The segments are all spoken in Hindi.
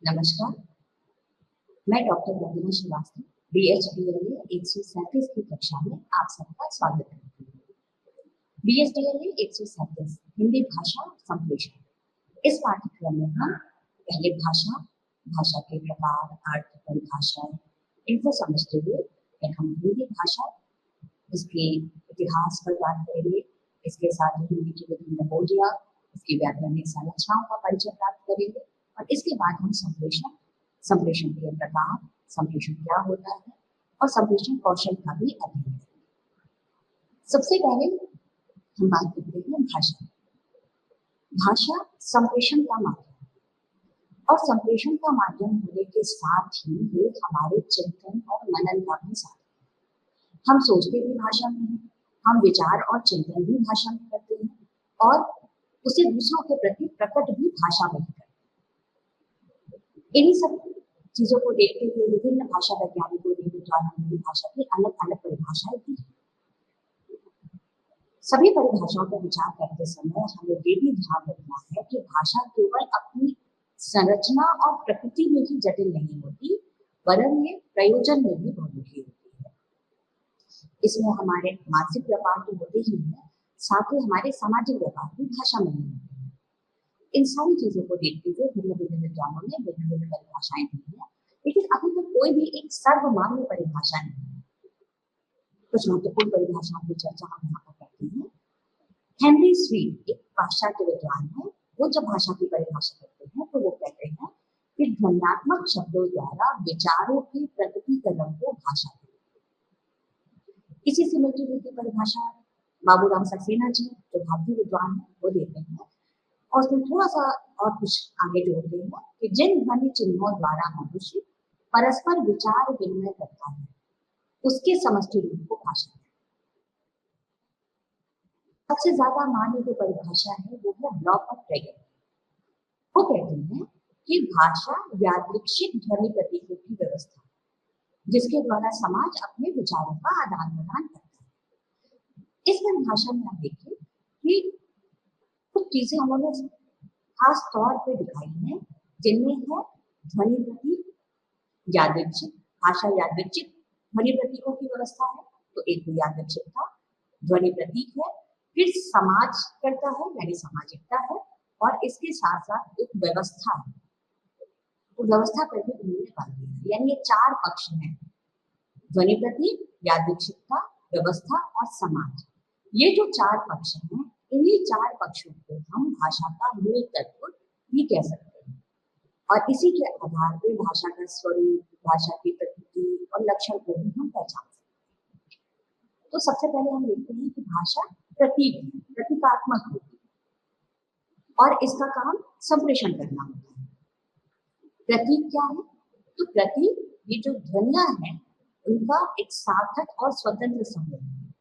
नमस्कार, मैं डॉक्टर वंदना श्रीवास्तव BHDLA 137 की कक्षा में आप सबका स्वागत करती हूँ। BHDLA 137 हिंदी भाषा संप्रेषण। इस पाठ्यक्रम में हम पहले भाषा, भाषा के प्रकार, अर्थ, परिभाषा इनको समझते हुए फिर हम हिंदी भाषा, इसके इतिहास पर बात करेंगे। इसके साथ ही हिंदी की विभिन्न बोलियां, इसकी व्याकरणिक संरचनाओं का परिचय प्राप्त करेंगे और इसके बाद हम संप्रेषण के प्रकार, संप्रेषण क्या होता है और संप्रेषण कौशल का भी अध्ययन करेंगे। सबसे पहले हम बात करते हैं भाषा। भाषा संप्रेषण का माध्यम और संप्रेषण का माध्यम होने के साथ ही ये हमारे चिंतन और मनन का भी साधन। हम सोचते भी भाषा में हैं, हम विचार और चिंतन भी भाषा में करते हैं और उसे दूसरों के प्रति प्रकट भी भाषा में करते हैं। इन्हीं सब चीजों को देखते हुए विभिन्न भाषा वैज्ञानिकों ने द्वारा हिंदी भाषा की अलग अलग परिभाषाएं दी। सभी परिभाषाओं पर विचार करते समय हमें ये भी ध्यान रखना है कि भाषा केवल अपनी संरचना और प्रकृति में ही जटिल नहीं होती, वरन ये प्रयोजन में भी बहुमुखी होती है। इसमें हमारे मानसिक व्यापार तो होते ही है, साथ ही हमारे सामाजिक व्यापार भी भाषा में ही होते हैं। इन सारी चीजों को देखते हुए भिन्न भिन्न विद्वानों ने भिन्न भिन्न परिभाषाएं दी है, लेकिन अभी तक कोई भी एक सर्वमान्य परिभाषा नहीं है। कुछ महत्वपूर्ण परिभाषाओं की चर्चा हम यहाँ पर करते हैं। हेनरी स्वीट एक पाश्चात्य विद्वान है। वो जब भाषा की परिभाषा करते हैं तो वो कहते हैं कि ध्वन्यात्मक शब्दों द्वारा विचारों के प्रकटीकरण को भाषा है। इसी से मिलती जुलती परिभाषा बाबूराम सक्सेना जी जो भारतीय विद्वान है वो देते हैं और उसमें थोड़ा सा और कुछ आगे जोड़ते हैं कि जिन ध्वनि चिन्हों द्वारा मनुष्य परस्पर विचार विनिमय करता है उसके समष्टि रूप को भाषा है। सबसे ज्यादा मान्य जो परिभाषा है वो है ब्लॉक ऑफ ड्रैगन। वो कहते हैं कि भाषा यादृच्छिक ध्वनि प्रतीकों की व्यवस्था जिसके द्वारा समाज अपने विचारों का आदान प्रदान करता है। इस परिभाषा में आप देखिए कि कुछ चीजें उन्होंने खास तौर पे दिखाई हैं, जिनमें है ध्वनि प्रतीक, यादृच्छिक। भाषा यादृच्छिक ध्वनि प्रतीकों की व्यवस्था है, तो एक तो यादृच्छिकता ध्वनि प्रतीक है, फिर समाज करता है यानी सामाजिकता है और इसके साथ साथ एक व्यवस्था है। तो व्यवस्था पर भी उन्होंने बात की, यानी ये चार पक्ष हैं, ध्वनि प्रतीक, यादृच्छिकता, व्यवस्था और समाज। ये जो चार पक्ष हैं, इन्हीं चार पक्षों को हम भाषा का मूल तत्व भी कह सकते हैं और इसी के आधार पर भाषा का स्वरूप, भाषा की प्रकृति और लक्षण को भी हम पहचान सकते हैं। तो सबसे पहले हम देखते हैं कि भाषा प्रतीकात्मक होती है और इसका काम संप्रेषण करना होता है। प्रतीक क्या है? तो प्रतीक ये जो ध्वनियां हैं उनका एक सार्थक और स्वतंत्र समूह है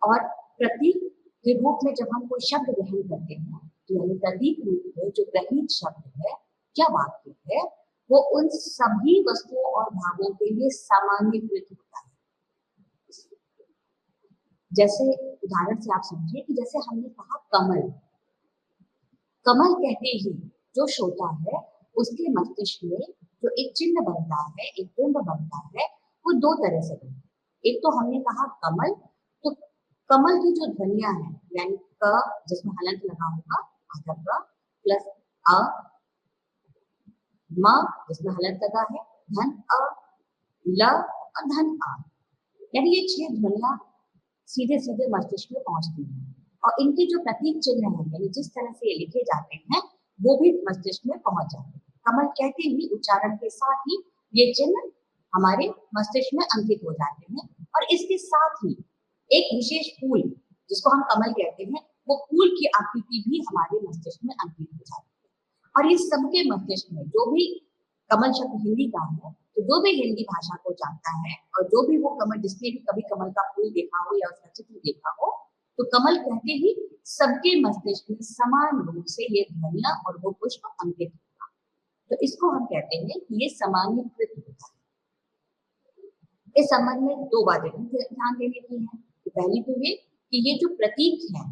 और प्रतीक के रूप में जब हम कोई शब्द ग्रहण करते हैं तो यानी प्रतीक रूप में जो ग्रहित शब्द है या वाक्य है वो उन सभी वस्तुओं और भावों के लिए सामान्यीकृत होता है। जैसे उदाहरण से आप समझिए कि जैसे हमने कहा कमल, कमल कहते ही जो श्रोता है उसके मस्तिष्क में जो एक चिन्ह बनता है, एक बिंब बनता है, वो दो तरह से बनता है। एक तो हमने कहा कमल, तो कमल की जो ध्वनियां हैं यानी क जिसमें हलंत लगा होगा आधा क प्लस अ, म जिसमें हलंत लगा है, धन अ, ल और धन आ, यानी ये 6 ध्वनियां सीधे सीधे मस्तिष्क में पहुंचती हैं और इनके जो प्रतीक चिन्ह हैं यानी जिस तरह से ये लिखे जाते हैं वो भी मस्तिष्क में पहुंच जाते हैं। कमल कहते ही उच्चारण के साथ ही ये चिन्ह हमारे मस्तिष्क में अंकित हो जाते हैं और इसके साथ ही एक विशेष फूल जिसको हम कमल कहते हैं वो फूल की आकृति भी हमारे मस्तिष्क में अंकित हो जाती है और इस सबके मस्तिष्क में जो भी कमल शब्द हिंदी का है तो जो भी हिंदी भाषा को जानता है और जो भी वो कमल जिसने भी कभी कमल का फूल देखा हो या उसका चित्र देखा हो तो कमल कहते ही सबके मस्तिष्क में समान रूप से ये ध्वनियां और वो पुष्प अंकित होगा। तो इसको हम कहते हैं कि ये सामान्यीकृत होता है। इस संबंध में दो बातें ध्यान देने की है। पहली तो ये कि ये जो प्रतीक है,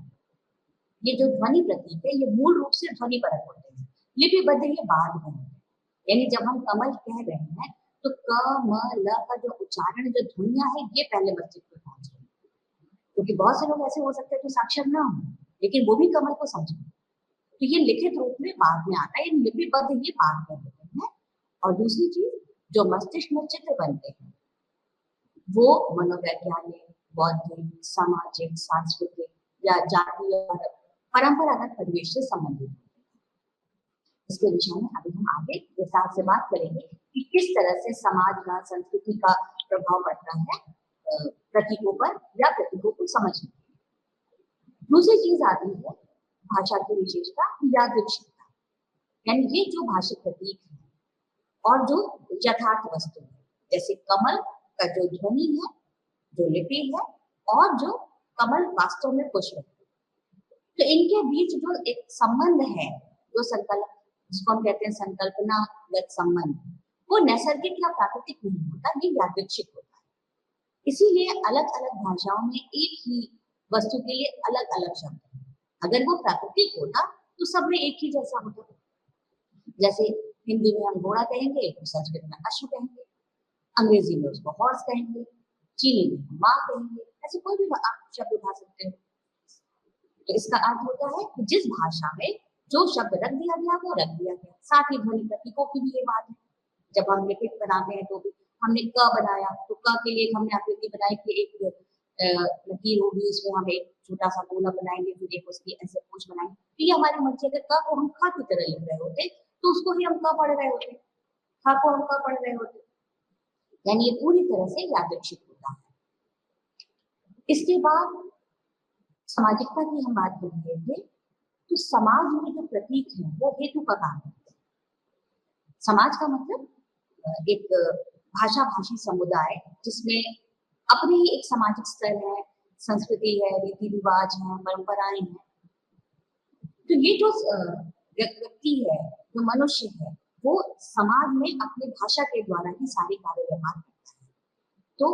ये जो ध्वनि प्रतीक है, ये मूल रूप से ध्वनि परक होते हैं लिपिबद्ध ये बाद में है। यानी जब हम कमल कह रहे हैं तो क म ल का जो उच्चारण, जो ध्वनियां है, ये पहले मस्तिष्क में पहुंच रही है। क्योंकि बहुत से लोग ऐसे हो सकते हैं जो साक्षर ना हो लेकिन वो भी कमल को समझे, तो ये लिखित रूप में बाद में आता है, लिपिबद्ध ये बाद में होते हैं। और दूसरी चीज, जो मस्तिष्क में चित्र बनते हैं वो मनोवैज्ञानिक, बौद्धिक, सामाजिक, सांस्कृतिक या जातीय और परंपरागत परिवेश से संबंधित है। इसके विषय में अभी हम आगे विस्तार से बात करेंगे कि किस तरह से समाज का, संस्कृति का प्रभाव पड़ता है प्रतीकों पर या प्रतीकों को समझने। दूसरी चीज आती है भाषा की विशेषता, यादृच्छिकता। यानी ये जो भाषिक प्रतीक है और जो यथार्थ वस्तु है, जैसे कमल का जो ध्वनि है, जो लिपि है, और जो कमल वास्तव में पुष्प है, तो इनके बीच जो एक संबंध है, जो संकल्प, जिसको हम कहते हैं संकल्पनागत संबंध, वो नैसर्गिक या प्राकृतिक नहीं होता, ये यादृच्छिक होता है। इसीलिए अलग अलग भाषाओं में एक ही वस्तु के लिए अलग अलग शब्द है। अगर वो प्राकृतिक होता तो सब में एक ही जैसा होता। जैसे हिंदी में हम घोड़ा कहेंगे तो संस्कृत में अश्व कहेंगे, अंग्रेजी में उसको हॉर्स कहेंगे, चीनी में हम माँ कहेंगे, ऐसे कोई भी आप शब्द उठा सकते हो। तो इसका अर्थ होता है कि जिस भाषा में जो शब्द रख दिया गया वो रख दिया गया। साथ ही ध्वनि प्रतीकों की भी ये बात है। जब हम लिपिक बनाते हैं तो भी हमने क बनाया तो क के लिए हमने आकृति बनाई कि एक लकीर होगी, उसमें हम एक छोटा सा गोला बनाएंगे, फिर एक उसकी ऐसे पूंछ बनाएंगे। तो ये हमारी मर्जी। अगर क को हम ख की तरह लिख रहे होते तो उसको ही हम क पढ़ रहे होते, ख को हम क पढ़ रहे होते। यानी ये पूरी तरह से यादृच्छिक होता है। इसके बाद सामाजिकता की हम बात कर रहे थे, तो समाज में जो प्रतीक है वो हेतु का काम करते हैं। समाज का मतलब एक भाषा भाषी समुदाय जिसमें अपने ही एक सामाजिक स्तर है, संस्कृति है, रीति रिवाज है, परंपराएं हैं। तो ये जो व्यक्ति है, जो मनुष्य है, वो समाज में अपनी भाषा के द्वारा ही सारे कार्य व्यवहार करता है। तो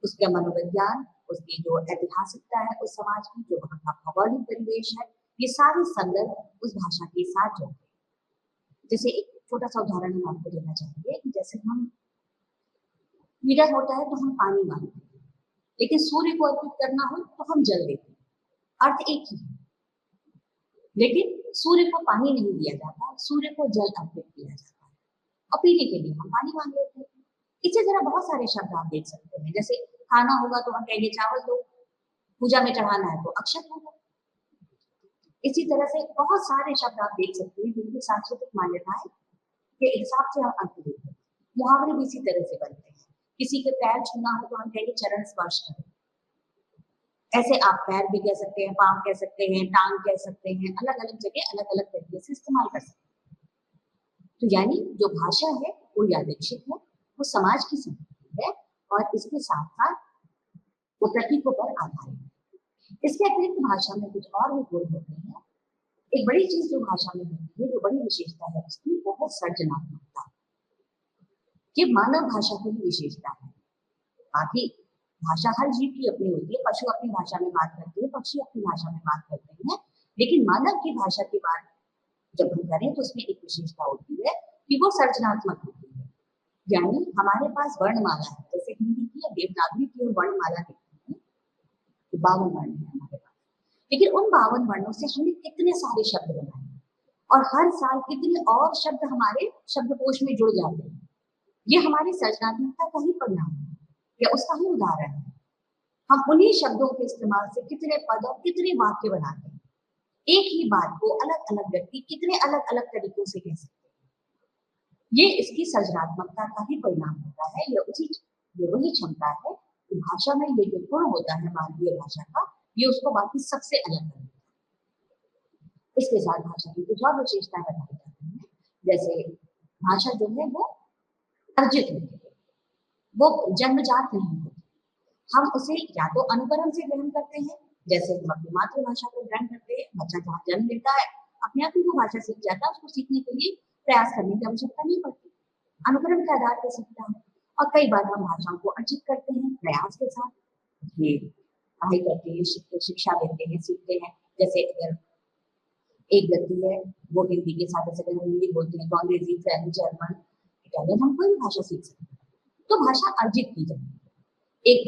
उसका मनोविज्ञान, उसकी जो ऐतिहासिकता है उस समाज की, जो वहाँ का भौगोलिक परिवेश है, ये सारे संदर्भ उस भाषा के साथ जुड़ते हैं। जैसे एक छोटा सा उदाहरण हम आपको देना चाहेंगे कि जैसे हम मीरा होता है तो हम पानी मांगते हैं, लेकिन सूर्य को अर्पित करना हो तो हम जल देते हैं। अर्थ एक ही है, लेकिन सूर्य को पानी नहीं दिया जाता, सूर्य को जल अर्पित किया जाता है और पीने के लिए हम पानी मांग लेते हैं। इसी तरह बहुत सारे शब्द आप देख सकते हैं। जैसे खाना होगा तो हम कहेंगे चावल दो, पूजा में चढ़ाना है तो अक्षत होगा। इसी तरह से बहुत सारे शब्द आप देख सकते हैं जिनकी सांस्कृतिक मान्यताएं के हिसाब से हम अर्थ देते हैं। मुहावरे भी इसी तरह से बनते हैं। किसी के पैर छूना हो तो हम कहेंगे चरण स्पर्श करें। ऐसे आप पैर भी कह सकते हैं, पांव कह सकते हैं, टांग कह सकते हैं, अलग अलग जगह अलग अलग तरीके से इस्तेमाल कर सकते हैं। तो यानी जो भाषा है वो यादृच्छिक है, वो समाज की संपत्ति है और इसके साथ साथ वो प्रतीकों पर आधारित है। इसके अतिरिक्त भाषा में कुछ और भी गुण होते हैं। एक बड़ी चीज जो भाषा में होती है, जो बड़ी विशेषता है उसकी, वो है सर्जनात्मकता। ये मानव भाषा की भी विशेषता है। बाकी भाषा हर जीव की अपनी होती है, पशु अपनी भाषा में बात करते हैं, पक्षी अपनी भाषा में बात करते हैं, लेकिन मानव की भाषा की बात जब हम करें तो उसमें एक विशेषता होती है कि वो सर्जनात्मक होती है। यानी हमारे पास वर्णमाला है, जैसे हिंदी की या देवनागरी की वर्णमाला दिखती है, 52 वर्ण है हमारे पास, लेकिन उन 52 वर्णों से हमने कितने सारे शब्द बनाए और हर साल कितने और शब्द हमारे शब्दकोश में जुड़ जाते हैं। ये हमारी सर्जनात्मकता का ही परिणाम है या उसका ही उदाहरण है। हम उन्हीं शब्दों के इस्तेमाल से कितने पद और कितने वाक्य बनाते हैं। एक ही बात को अलग अलग व्यक्ति कितने अलग अलग तरीकों से कह सकते हैं। ये इसकी सर्जनात्मकता का ही परिणाम होता है। ये वही क्षमता है कि भाषा में ये जो गुण होता है मानवीय भाषा का, ये उसको बाकी सबसे अलग कर देता है। इसके साथ भाषा की कुछ और विशेषताएं बताई जाती हैं। जैसे भाषा जो है वो अर्जित होती है, वो जन्मजात नहीं होती। हम उसे या तो अनुकरण से ग्रहण करते हैं, जैसे हम अपनी मातृभाषा को ग्रहण करते हैं, बच्चा जहाँ जन्म लेता है अपने आप ही वो भाषा सीख जाता है, उसको सीखने के लिए प्रयास करने की आवश्यकता नहीं पड़ती, अनुकरण के आधार पर सीखता है। और कई बार हम भाषाओं को अर्जित करते हैं प्रयास के साथ, ये पढ़ाई करते हैं, शिक्षा लेते हैं, सीखते हैं। जैसे अगर एक व्यक्ति है, वो हिंदी के साथ, जैसे अगर हम हिंदी बोलते हैं तो अंग्रेजी, फ्रेंच, जर्मन, इटालियन, हम कोई भी भाषा सीख सकते हैं। तो भाषा अर्जित की जाए। एक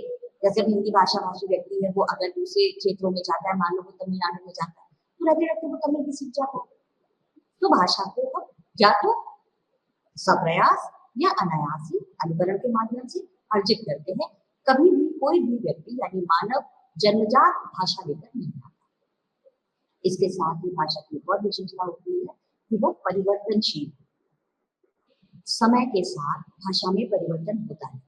जैसे अब हिंदी भाषा भाषी व्यक्ति है, वो अगर दूसरे क्षेत्रों में जाता है, मान लो वो तमिलनाडु में जाता है, तो रहते रहते वो तमिल भी सीख जाता है। तो भाषा को हम या तो सप्रयास या अनायास ही अनुकरण के माध्यम से अर्जित करते हैं। कभी भी कोई भी व्यक्ति यानी मानव जन्मजात भाषा लेकर नहीं आता। इसके साथ ही भाषा की एक और विशेषता होती है कि वो परिवर्तनशील। समय के साथ भाषा में परिवर्तन होता है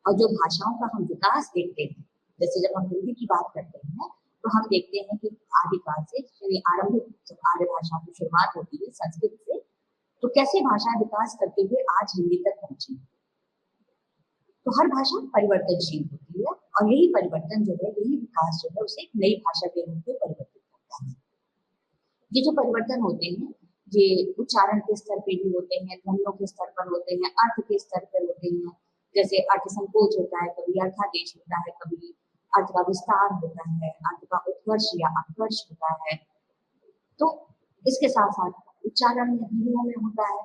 और जो भाषाओं का हम विकास देखते हैं, जैसे जब हम हिंदी की बात करते हैं तो हम देखते हैं कि आदिकाल से आरंभिक जब आर्य भाषा की शुरुआत होती है संस्कृत से, तो कैसे भाषा विकास करते हुए आज हिंदी तक पहुंची। तो हर भाषा परिवर्तनशील होती है और यही परिवर्तन जो है, यही विकास जो है, उसे एक नई भाषा के रूप में परिवर्तित करता है। ये जो परिवर्तन होते हैं, ये उच्चारण के स्तर पे भी होते हैं, ध्वनियों के स्तर पर होते हैं, अर्थ के स्तर पर होते हैं। जैसे अर्थ संकोच होता है, कभी अर्थादेश होता है, कभी अर्थ का विस्तार होता है, अर्थ का उत्कर्ष या अपकर्ष होता है। तो इसके साथ साथ उच्चारण ध्वनियों में होता है।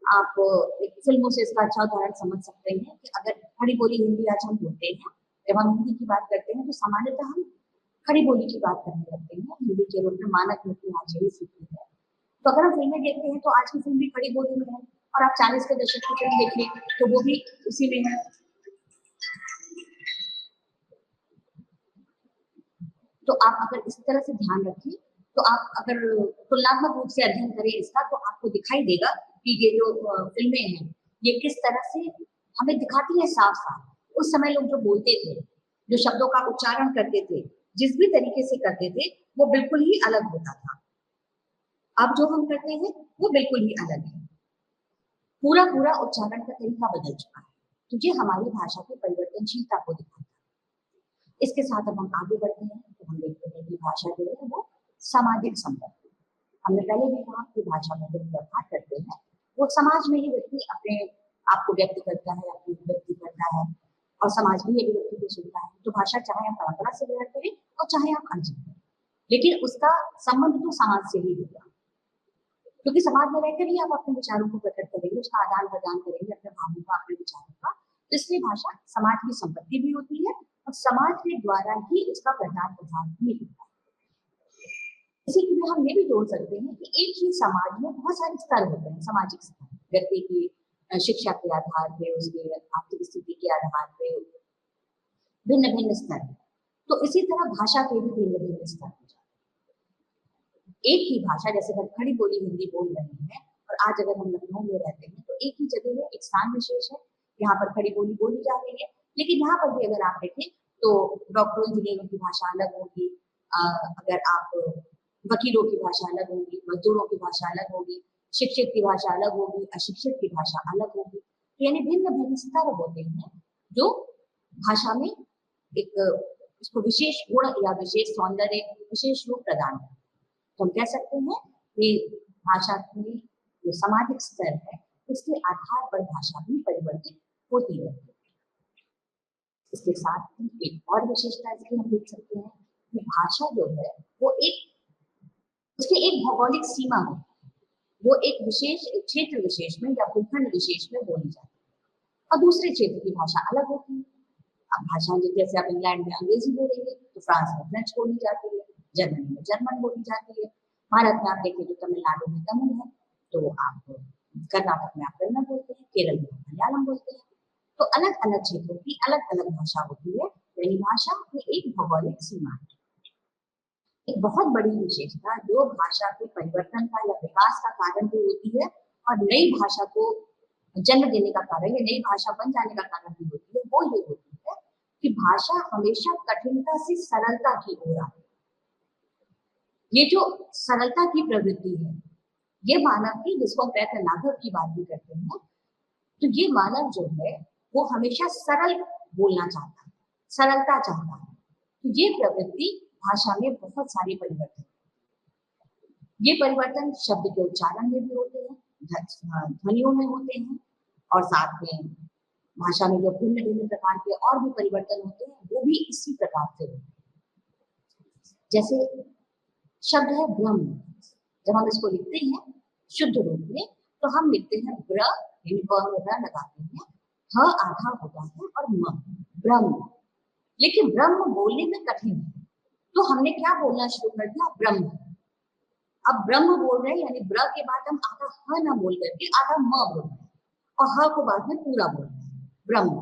आप एक फिल्मों से इसका अच्छा उदाहरण समझ सकते हैं कि अगर खड़ी बोली हिंदी आज हम बोलते हैं, जब हम हिंदी की बात करते हैं तो सामान्यतः हम खड़ी बोली की बात करने लगते हैं, हिंदी के रूप में मानक में आज यही सीखते हैं। तो अगर हम फिल्में देखते हैं तो आज की फिल्म भी खड़ी बोली में है, और आप 40 के दशक की फिल्म देखिए तो वो भी उसी में है। तो आप अगर इस तरह से ध्यान रखें, तो आप अगर तुलनात्मक रूप से अध्ययन करें इसका, तो आपको दिखाई देगा कि ये जो फिल्में हैं, ये किस तरह से हमें दिखाती है साफ साफ। उस समय लोग जो बोलते थे, जो शब्दों का उच्चारण करते थे, जिस भी तरीके से करते थे, वो बिल्कुल ही अलग होता था। अब जो हम करते हैं वो बिल्कुल ही अलग है। पूरा पूरा उच्चारण का तरीका बदल चुका है। तो ये हमारी भाषा की परिवर्तनशीलता को दिखाता है। इसके साथ अब हम आगे बढ़ते हैं तो हम देखते हैं कि भाषा जो है वो सामाजिक संपर्क। हमने पहले भी कहा कि भाषा में जो व्यवहार करते हैं वो समाज में ही व्यक्ति अपने आप को व्यक्त करता है, अपनी व्यक्ति करता है, और समाज भी एक व्यक्ति को सुनता है। तो भाषा चाहे आप परंपरा से ग्रहण करें और चाहे आप अर्जित करें, लेकिन उसका संबंध तो समाज से ही होगा, क्योंकि समाज में रहकर ही आप अपने विचारों को प्रकट करेंगे, उसका आदान प्रदान करेंगे, अपने भावों का, अपने विचारों का। तो इसलिए भाषा समाज की संपत्ति भी होती है और समाज के द्वारा ही उसका प्रचार प्रसार भी होता है। इसी के लिए हम ये भी जोड़ सकते हैं कि एक ही समाज में बहुत सारे स्तर होते हैं, सामाजिक स्तर, व्यक्ति की शिक्षा के आधार पे, उसके आर्थिक स्थिति के आधार पे भिन्न भिन्न स्तर। तो इसी तरह भाषा के भी भिन्न भिन्न स्तर हो जाते हैं। एक ही भाषा, जैसे हम खड़ी बोली हिंदी बोल रहे हैं और आज अगर हम लखनऊ में रहते हैं तो एक ही जगह में एक स्थान विशेष है, यहाँ पर खड़ी बोली बोली जा रही है, लेकिन यहाँ पर भी अगर आप देखें तो डॉक्टरों इंजीनियरों की भाषा अलग होगी, अगर आप वकीलों की भाषा अलग होगी, मजदूरों की भाषा अलग होगी, शिक्षित की भाषा अलग होगी, अशिक्षित की भाषा अलग होगी। यानी भिन्न भिन्न स्तर होते हैं जो भाषा में एक उसको विशेष गुण या विशेष सौंदर्य, विशेष रूप प्रदान करते हैं। तो हम कह सकते हैं कि भाषा की जो सामाजिक स्तर है उसके आधार पर भाषा भी परिवर्तित होती रहती है। इसके साथ ही एक और विशेषता इसकी हम देख सकते हैं कि भाषा जो है वो उसकी एक भौगोलिक सीमा हो, वो एक विशेष क्षेत्र विशेष में या भूखंड विशेष में बोली जाती है और दूसरे क्षेत्र की भाषा अलग होती है। अब भाषा जैसे आप इंग्लैंड में अंग्रेजी बोलेंगे तो फ्रांस में फ्रेंच बोली जाती है, जर्मनी में जर्मन बोली जाती है, भारत में आप देखें तो तमिलनाडु में तमिल है, तो आप कर्नाटक में आप कन्नड़ बोलते हैं, केरल में मलयालम बोलते हैं। तो अलग अलग क्षेत्रों की अलग अलग भाषा होती है, यानी भाषा में एक भौगोलिक सीमा है। एक बहुत बड़ी विशेषता जो भाषा के परिवर्तन का या विकास का कारण भी होती है और नई भाषा को जन्म देने का कारण या नई भाषा बन जाने का कारण भी होती है, वो ये होती है कि भाषा हमेशा कठिनता से सरलता की ओर आती है। ये जो सरलता की प्रवृत्ति है, ये मानव की, जिसको हम प्रयत्न लाघव की बात भी करते हैं, तो ये मानव जो है वो हमेशा सरल बोलना चाहता है, सरलता चाहता है। तो ये प्रवृत्ति भाषा में बहुत सारे परिवर्तन, ये परिवर्तन शब्द के उच्चारण में भी होते हैं, ध्वनियों में होते हैं, और साथ में भाषा में जो भिन्न भिन्न प्रकार के और भी परिवर्तन होते हैं वो भी इसी प्रकार से होते हैं। जैसे शब्द है ब्रह्म, जब हम इसको लिखते हैं शुद्ध रूप में तो हम लिखते हैं ब्र, यानी ब में र लगाते हैं, ह आधा होता है और म, ब्रह्म। लेकिन ब्रह्म बोलने में कठिन है, तो हमने क्या बोलना शुरू कर दिया, ब्रह्म। अब ब्रह्म बोल रहे हैं, यानी ब्र के बाद हम आधा ह ना बोल करके आधा म बोल रहे हैं और ह को बाद में पूरा बोल रहे हैं, ब्रह्म।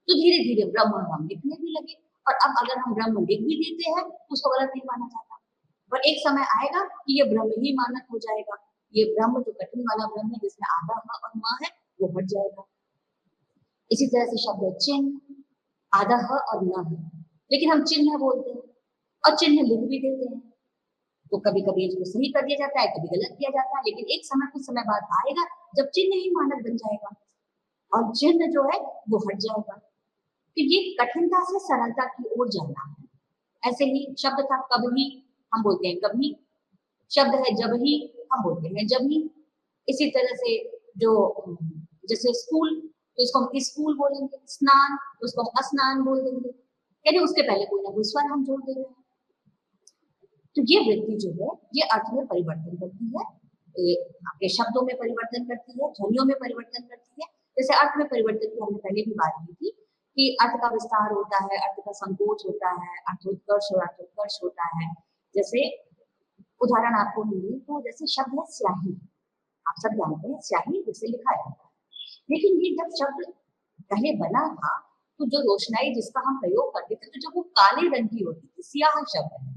तो धीरे धीरे ब्रह्म हम लिखने भी लगे, और अब अगर हम ब्रह्म लिख भी देते हैं तो उसको गलत नहीं माना जाता, पर एक समय आएगा कि ये ब्रह्म ही मानक हो जाएगा। ये ब्रह्म जो कठिन वाला ब्रह्म है जिसमें आधा ह और म है वो हट जाएगा। इसी तरह से शब्द है चिन्ह, आधा ह और न है, लेकिन हम चिन्ह बोलते हैं और चिन्ह लिख भी देते हैं, तो कभी कभी इसको सही कर दिया जाता है, कभी गलत किया जाता है, लेकिन एक समय कुछ समय बाद आएगा जब चिन्ह ही मानक बन जाएगा और चिन्ह जो है वो हट जाएगा। तो ये कठिनता से सरलता की ओर जाना है। ऐसे ही शब्द था कभी, हम बोलते हैं कभी, शब्द है जब ही, हम बोलते हैं जब ही। इसी तरह से जो जैसे स्कूल, तो इसको हम स्कूल बोलेंगे, स्नान तो उसको हम स्नान बोल देंगे, यानी उसके पहले कोई ना कोई स्वर हम जोड़ दे रहे हैं। तो ये वृत्ति जो है ये अर्थ में परिवर्तन करती है, आपके शब्दों में परिवर्तन करती है, ध्वनियों में परिवर्तन करती है। जैसे अर्थ में परिवर्तन की हमने पहले भी बात की थी कि अर्थ का विस्तार होता है, अर्थ का संकोच होता है, अर्थोत्कर्ष और अर्थोत्कर्ष होता है। जैसे उदाहरण आपको मिले तो जैसे शब्द है स्याही, आप सब जानते हैं स्याही जिसे लिखा है, लेकिन ये जब शब्द पहले बना था तो जो रोशनाई जिसका हम प्रयोग करते थे, तो जब वो काले रंग की होती थी, स्याह शब्द है,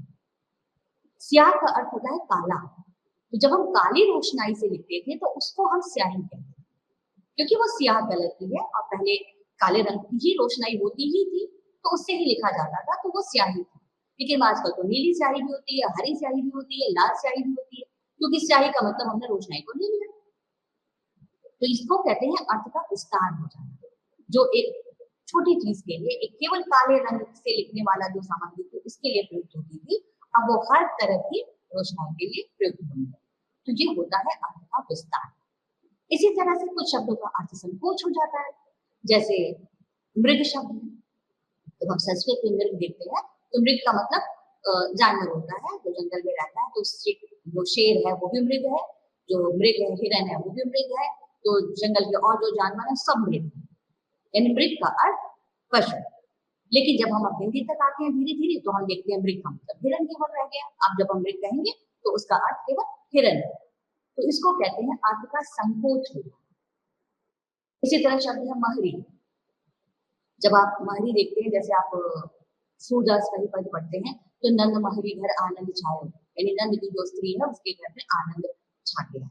स्याह का अर्थ होता है काला, तो जब हम काली रोशनाई से लिखते थे तो उसको हम स्याही कहते हैं, क्योंकि वो स्याह कलर की है और पहले काले रंग की ही रोशनाई होती ही थी, तो उससे ही लिखा जाता था, तो वो स्याही थी। लेकिन आजकल तो नीली स्याही भी होती है, हरी स्याही भी होती है, लाल स्याही भी होती है, क्योंकि स्याही का मतलब हमने रोशनाई को ले लिया। तो इसको कहते हैं अर्थ का विस्तार हो जाना, जो एक छोटी चीज के लिए एक केवल काले रंग से लिखने वाला जो सामग्री थी उसके लिए प्रयुक्त होती थी, अब वो हर तरह की रोशनाई के लिए प्रयुक्त होने लगी। तो ये होता है अर्थ का विस्तार। इसी तरह से कुछ शब्दों का अर्थ संकोच हो जाता है, जैसे मृग शब्द। तो हम संस्कृत में मृग देखते हैं तो मृग का मतलब जानवर होता है जो जंगल में रहता है, तो जो शेर है वो भी मृग है, जो मृग है हिरन है वो भी मृग है, तो जंगल के और जो जानवर है सब मृग है, यानी मृग का अर्थ पशु। लेकिन जब हम हिंदी तक आते हैं धीरे धीरे तो हम देखते हैं मृग का मतलब हिरन केवल रह गया। अब जब हम मृग कहेंगे तो उसका अर्थ केवल हिरन है, तो इसको कहते हैं अर्थ का संकोच होना। इसी तरह शब्द है महरी। जब आप महरी देखते हैं, जैसे आप सूरदास वही पद पढ़ते हैं, तो नंद महरी घर आनंद छायो, यानी नंद की जो स्त्री है उसके घर में आनंद छा गया।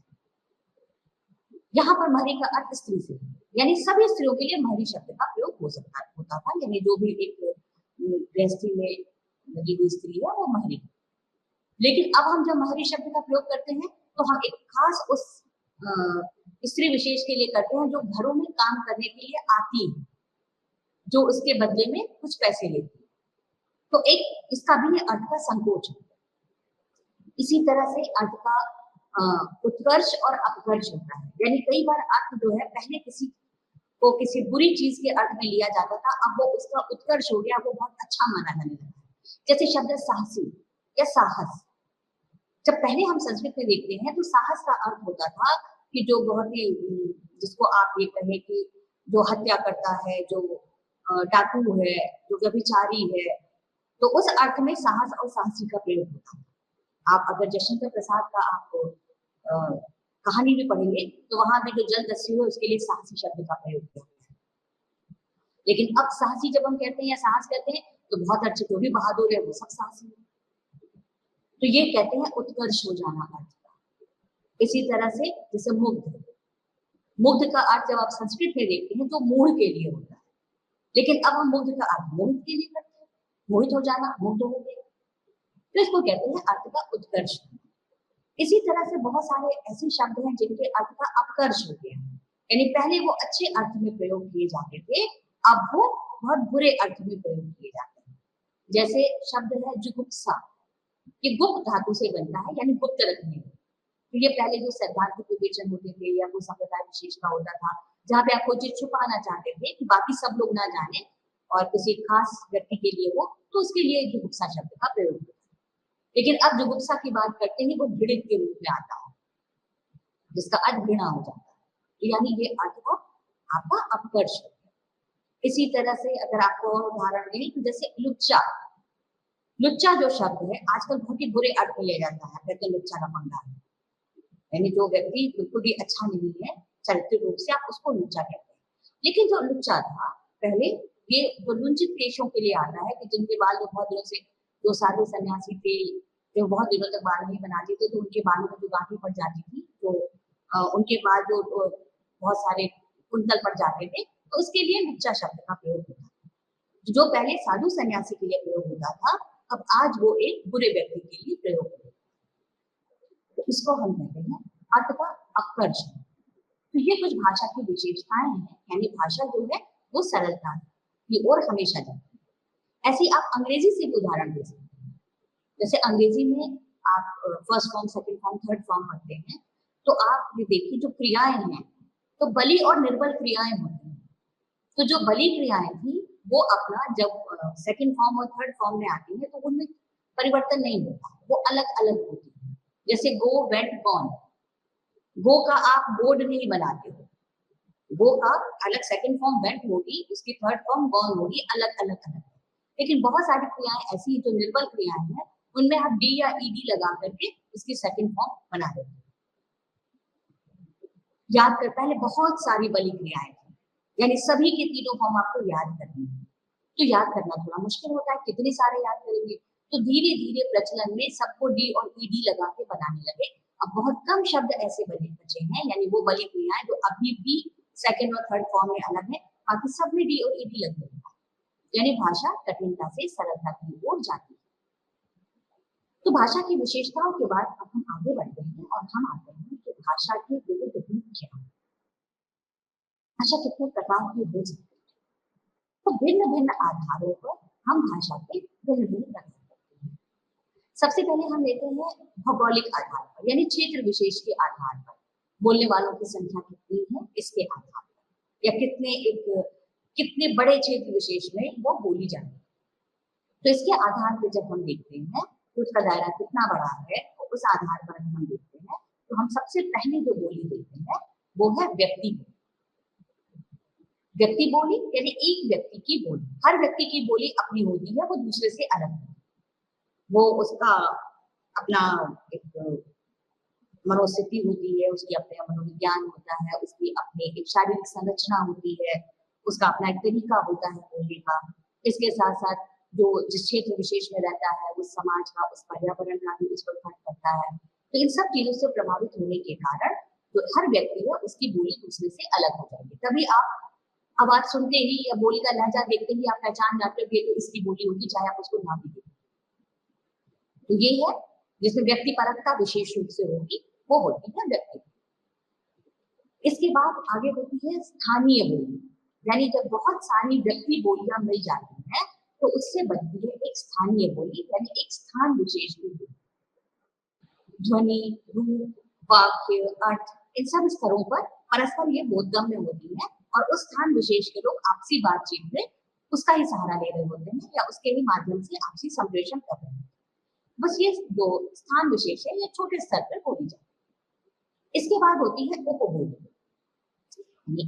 यहाँ पर महरी का अर्थ स्त्री से, यानी सभी स्त्रियों के लिए महरी शब्द का प्रयोग हो सकता होता था, यानी जो भी एक गृहस्थी में लगी हुई स्त्री है वो महरी। लेकिन अब हम जब महरी शब्द का प्रयोग करते हैं तो हम एक खास उस स्त्री विशेष के लिए करते हैं जो घरों में काम करने के लिए आती है, जो उसके बदले में कुछ पैसे लेती है, तो एक इसका भी अर्थ का संकोच है। इसी तरह से अर्थ का उत्कर्ष और अपकर्ष होता है, यानी कई बार अर्थ जो है पहले किसी को किसी बुरी चीज के अर्थ में लिया जाता था, अब वो उसका उत्कर्ष हो गया, वो बहुत अच्छा माना जाने लगा। जैसे शब्द साहसी या साहस, जब पहले हम संस्कृत में देखते हैं तो साहस का अर्थ होता था कि जो बहुत ही जिसको आप ये कहें कि जो हत्या करता है, जो डाकू है, जो व्यभिचारी है, तो उस अर्थ में साहस और साहसी का प्रयोग होता है। आप अगर जयशंकर प्रसाद का आप कहानी भी पढ़ेंगे तो वहां भी जो जलदस्यु है उसके लिए साहसी शब्द का प्रयोग किया है। लेकिन अब साहसी जब हम कहते हैं या साहस कहते हैं तो बहुत अच्छे जो भी बहादुर है वो सब साहसी है, तो ये कहते हैं उत्कर्ष हो जाना अर्थ का। इसी तरह से जैसे मुग्ध, मुग्ध का अर्थ जब आप संस्कृत में देखते हैं तो मूढ़ के लिए होता है, लेकिन अब हम मुग्ध का अर्थ मोहित के लिए करते हैं, मोहित हो जाना, मुग्ध हो गए, तो इसको कहते हैं अर्थ का उत्कर्ष। इसी तरह से बहुत सारे ऐसे शब्द हैं जिनके अर्थ का अपकर्ष हो गया, यानी पहले वो अच्छे अर्थ में प्रयोग किए जाते थे, अब वो बहुत बुरे अर्थ में प्रयोग किए जाते हैं। जैसे शब्द है जुगुप्सा, ये गुप्त धातु से बनता है, यानी गुप्त रखने। तो ये पहले जो सैद्धांतिक विवेचन होते थे या कोई संप्रदाय विशेष का होता था जहाँ पे आप कोई चीज छुपाना चाहते थे कि बाकी सब लोग ना जाने और किसी खास व्यक्ति के लिए हो, तो उसके लिए जुगुप्सा शब्द का प्रयोग होता है। लेकिन अब जुगुप्सा की बात करते हैं वो घृणित के रूप में आता है, जिसका अर्थ घृणा हो जाता है। तो यानी ये अर्थ का आपका अपकर्ष है। इसी तरह से अगर आपको और उदाहरण दें तो जैसे लुच्चा, लुच्चा जो शब्द है आजकल बहुत ही बुरे अर्थ में ले जाता है, कहते हैं लुच्चा का पंगा है, यानी जो व्यक्ति बिल्कुल भी अच्छा नहीं है चारित्रिक रूप से, आप उसको लुच्चा कहते हैं। लेकिन जो लुच्चा था पहले, ये जो लुंजित केशों के लिए आता है कि जिनके बाल जो बहुत दिनों से, जो साधु सन्यासी थे जो बहुत दिनों तक बाल नहीं बनाते थे, तो उनके बालों में जो गांठी पड़ जाती थी, तो उनके बाल जो बहुत सारे कुंतल पड़ जाते थे, तो उसके लिए लुच्चा शब्द का प्रयोग होता था। जो पहले साधु सन्यासी के लिए प्रयोग होता था, अब आज वो एक बुरे व्यक्ति के लिए प्रयोग होता है। तो इसको हम कहते हैं अर्थ का अपकर्ष। तो ये कुछ भाषा की विशेषताएं हैं, यानी भाषा जो है वो सरलता की ओर हमेशा जाती है। ऐसी आप अंग्रेजी से भी उदाहरण दे सकते हैं। जैसे अंग्रेजी में आप first form, second form, third form पढ़ते हैं, तो आप ये देखिए जो क्रियाएं हैं, तो बली और निर्बल क्रियाएं होती हैं। तो जो बली क्रियाएं थी वो अपना जब सेकंड फॉर्म और थर्ड फॉर्म में आती है तो उनमें परिवर्तन नहीं होता, वो अलग अलग होती है। जैसे गो, वेंट, गॉन, गो का आप गोड नहीं बनाते हो, गो का अलग सेकंड फॉर्म वेंट होगी, उसकी थर्ड फॉर्म गॉन होगी, अलग अलग अलग। लेकिन बहुत सारी क्रियाएं ऐसी जो निर्बल क्रियाएं हैं, उनमें आप डी या ईडी लगा करके उसकी सेकंड फॉर्म बना देते हैं। याद कर, पहले बहुत सारी बली क्रियाएं थी, यानी सभी के तीनों फॉर्म आपको याद करनी है। तो याद करना थोड़ा मुश्किल होता है, कितने सारे याद करेंगे। तो धीरे धीरे प्रचलन में सबको डी और ईडी लगा के बनाने लगे। अब बहुत कम शब्द ऐसे बचे हैं, यानी वो बली क्रियाएं जो अभी भी सेकंड और थर्ड फॉर्म में अलग है, बाकी सब में डी और ईडी लगे हुए हैं। यानी भाषा कठिनता से सरलता की ओर जाती है। तो भाषा की विशेषताओं के बाद अब हम आगे बढ़ते हैं और हम आते हैं कि भाषा के विविध रूप क्या है, भाषा कितने प्रकार की हो सकती है। तो भिन्न भिन्न आधारों पर हम भाषा के भिन्न भिन्न प्रकार करते हैं। सबसे पहले हम लेते हैं भौगोलिक आधार पर, यानी क्षेत्र विशेष के आधार पर, बोलने वालों की संख्या कितनी है इसके आधार पर, या कितने बड़े क्षेत्र विशेष में वो बोली जाती है। तो इसके आधार पर जब हम देखते हैं तो उसका दायरा कितना बड़ा है, तो उस आधार पर हम देखते हैं। तो हम सबसे पहले जो बोली देखते हैं वो है व्यक्ति बोली। व्यक्ति बोली यानी एक व्यक्ति की बोली। हर व्यक्ति की बोली अपनी होती है, वो दूसरे से अलग है। वो उसका अपना एक मनोस्थिति होती है, उसकी अपने मनोविज्ञान होता है, उसकी अपनी एक शारीरिक संरचना होती है, उसका अपना एक तरीका होता है बोलने का। इसके साथ साथ जो जिस क्षेत्र विशेष में रहता है, उस समाज का, उस पर्यावरण का भी उस पर फर्क पड़ता है। तो इन सब चीजों से प्रभावित होने के कारण जो हर व्यक्ति है उसकी बोली दूसरे से अलग हो जाएगी। तभी आप आवाज सुनते ही या बोली का लहजा देखते ही आप पहचान जाते हो कि तो इसकी बोली होगी, चाहे आप उसको ना भी देखें। तो ये है जिसमें व्यक्ति परकता विशेष रूप से होगी, वो होती है व्यक्ति। इसके बाद आगे होती है स्थानीय बोली, यानी जब बहुत सारी व्यक्ति बोलियां मिल जाती हैं तो उससे बनती है एक स्थानीय बोली, यानी एक स्थान विशेष की बोली। ध्वनि, रूप, वाक्य, अर्थ, इन सब स्तरों पर परस्पर ये बोधगम्य होती है और उस स्थान विशेष के लोग आपसी बातचीत में उसका ही सहारा ले रहे होते हैं या उसके ही माध्यम से आपसी संप्रेषण कर रहे हैं। बस ये दो स्थान विशेष है, ये छोटे स्तर पर बोली जाती है। इसके बाद होती है उपबोली,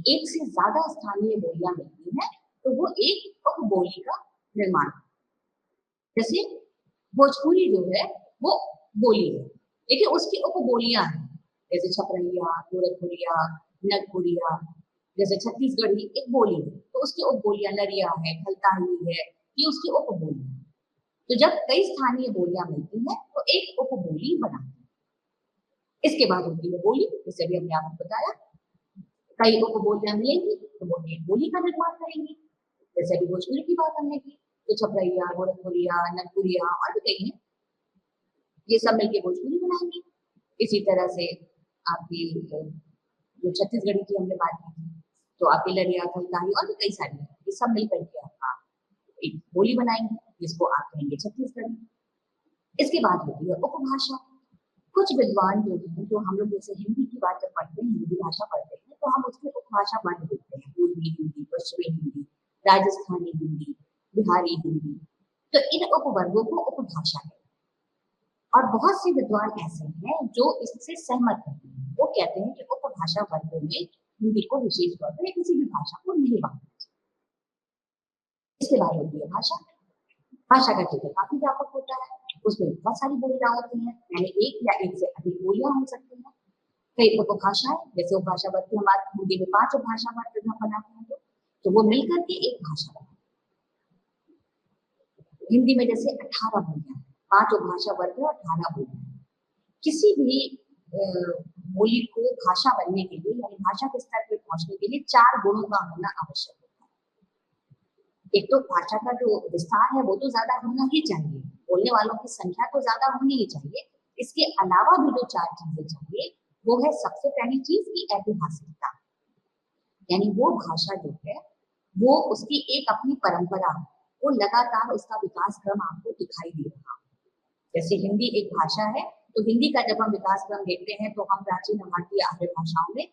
एक से ज्यादा स्थानीय बोलियां मिलती हैं तो वो एक उपबोली का निर्माण। जैसे भोजपुरी जो है वो बोली है, लेकिन उसकी उपबोलियां हैं, जैसे छपरैया, गोरखपुरिया, नगपुरिया। जैसे छत्तीसगढ़ी एक बोली है तो उसकी उपबोलियां लरिया है, खलतानी है, ये उसकी उपबोली है। तो जब कई स्थानीय बोलियां मिलती हैं तो एक उपबोली बनाती है। इसके बाद होती है बोली, जैसे अभी हमने आपको बताया, कई उपबोलियां मिलेंगी तो वो एक बोली का निर्माण करेंगी। जैसे अभी भोजपुरी की बात हमने की, तो छपरैया, गोरखपुरिया, नगपुरिया और भी कई हैं, ये सब मिलकर भोजपुरी बनाएंगे। इसी तरह से आपकी जो छत्तीसगढ़ी की हमने बात की थी, तो आपकी लरिया, खलतानी और भी कई सारी हैं, ये सब मिलकर के आपका एक बोली बनाएंगे जिसको आप कहेंगे छत्तीसगढ़ी। इसके बाद होती है उपभाषा। कुछ विद्वान जो हैं, जो हम लोग जैसे हिंदी की बात जब पढ़ते हैं, हिंदी भाषा पढ़ते हैं, तो हम उसमें उपभाषा वर्ग देखते हैं, पूर्वी हिंदी, पश्चिमी हिंदी, राजस्थानी हिंदी, बिहारी हिंदी। तो इन उपवर्गों को उपभाषा है। और बहुत से विद्वान ऐसे हैं जो इससे सहमत नहीं हैं। वो कहते हैं कि उपभाषा वर्गों में हिंदी को विशेष तौर पर किसी भी भाषा को नहीं बांटना चाहिए। इसके बाद होती है भाषा। भाषा का क्षेत्र काफी व्यापक होता है, उसमें बहुत सारी बोलियां होती हैं, यानी एक या एक से अधिक बोलियां हो सकती हैं। कई उपभाषाएं, जैसे उपभाषा वर्ग की हमारे हिंदी में 5 उपभाषा वर्ग बनाते हैं तो वो मिलकर के एक भाषा बनाते हैं। हिंदी में जैसे 18 बोलियां, 5 उपभाषा वर्ग और 18 बोलियां। किसी भी बोली को भाषा बनने के लिए यानी भाषा के स्तर पर पहुंचने के लिए 4 गुणों का होना आवश्यक होता है। एक तो भाषा का जो विस्तार है वो तो ज्यादा होना ही चाहिए, बोलने वालों की संख्या तो ज्यादा होनी ही चाहिए। इसके अलावा भी जो 4 चीजें चाहिए वो है, सबसे पहली चीज की ऐतिहासिकता, यानी वो भाषा जो है वो उसकी एक अपनी परंपरा, वो लगातार उसका विकास क्रम आपको दिखाई दे रहा है। जैसे हिंदी एक भाषा है तो हिंदी का जब हम विकास क्रम देखते हैं तो हम प्राचीन भारतीय आर्य भाषाओं में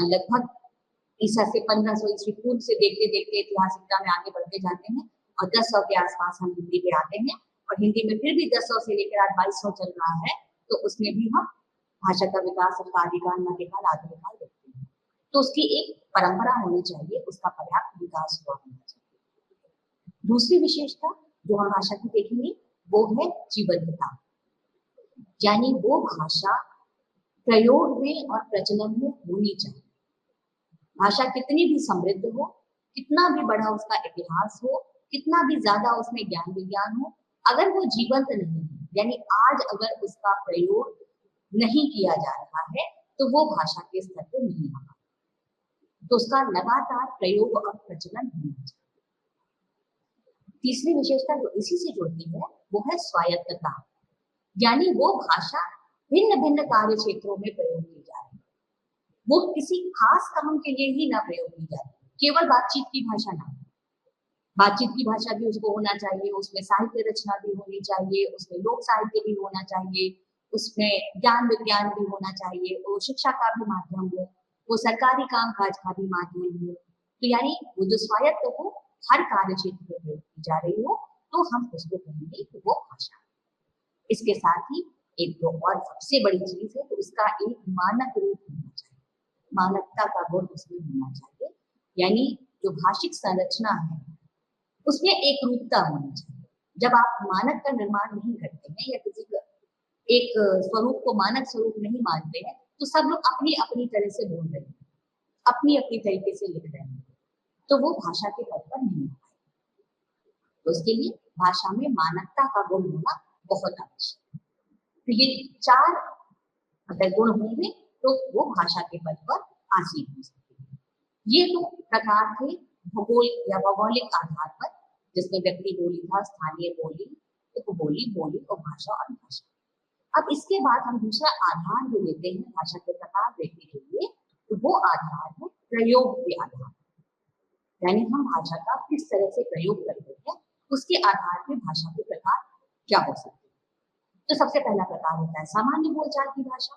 लगभग ईसा से 1500 ईस्वी पूर्व से देखते देखते ऐतिहासिकता में आगे बढ़ते जाते हैं और 1000 के आसपास हम हिंदी पे आते हैं और हिंदी में फिर भी 1000 से लेकर आज 2200 चल रहा है तो उसमें भी हम भाषा का विकास, उसका आदिकाल, मध्यकाल, आधुनिकाल देखते हैं। तो उसकी एक परंपरा होनी चाहिए, उसका पर्याप्त विकास हुआ होना चाहिए। दूसरी विशेषता जो हम भाषा की देखेंगे वो है जीवंतता, यानी वो भाषा प्रयोग में और प्रचलन में होनी चाहिए। भाषा कितनी भी समृद्ध हो, कितना भी बड़ा उसका इतिहास हो, कितना भी ज्यादा उसमें ज्ञान विज्ञान हो, अगर वो जीवंत नहीं है, यानी आज अगर उसका प्रयोग नहीं किया जा रहा है तो वो भाषा के स्तर पर नहीं आ, तो उसका लगातार प्रयोग और प्रचलन होना चाहिए। तीसरी विशेषता जो इसी से जुड़ती है वो है स्वायत्तता, यानी वो भाषा भिन्न भिन्न कार्य क्षेत्रों में प्रयोग की जा रही है, वो किसी खास काम के लिए ही ना प्रयोग की जा रही, केवल बातचीत की भाषा ना, बातचीत की भाषा भी उसको होना चाहिए, उसमें साहित्य रचना भी होनी चाहिए, उसमें लोक साहित्य भी होना चाहिए, उसमें ज्ञान विज्ञान भी होना चाहिए, वो शिक्षा का भी माध्यम हो, वो सरकारी काम काज का भी माध्यम हो, तो यानी वो जो स्वायत्त हो, हर कार्य क्षेत्र में प्रयोग की जा रही हो, तो हम उसको कहेंगे कि वो भाषा। इसके साथ ही एक जो और सबसे बड़ी चीज है तो उसका एक मानक रूप होना चाहिए, मानकता का गुण उसमें होना चाहिए, यानी जो भाषिक संरचना है उसमें एक रूपता होनी चाहिए। जब आप मानक का निर्माण नहीं करते हैं या किसी एक स्वरूप को मानक स्वरूप नहीं मानते हैं तो सब लोग अपनी अपनी तरह से बोल रहे हैं, अपनी अपनी तरीके से लिख रहे हैं, तो वो भाषा के पद पर नहीं आए। तो उसके लिए भाषा में मानकता का गुण होना बहुत आवश्यक है। तो ये 4 अगर गुण होंगे तो वो भाषा के पद पर आसीन हो सकती है। ये तो प्रकार थे भूगोल या भौगोलिक आधार पर, जिसमें व्यक्ति बोली था, स्थानीय बोली, उपबोली, बोली और भाषा और भाषा। अब इसके बाद हम दूसरा आधार जो लेते हैं भाषा के प्रकार देखने के लिए, तो वो आधार है प्रयोग के आधार, यानी हम भाषा का किस तरह से प्रयोग करते हैं उसके आधार पर भाषा के प्रकार क्या हो सकते हैं। तो सबसे पहला प्रकार होता है सामान्य बोलचाल की भाषा,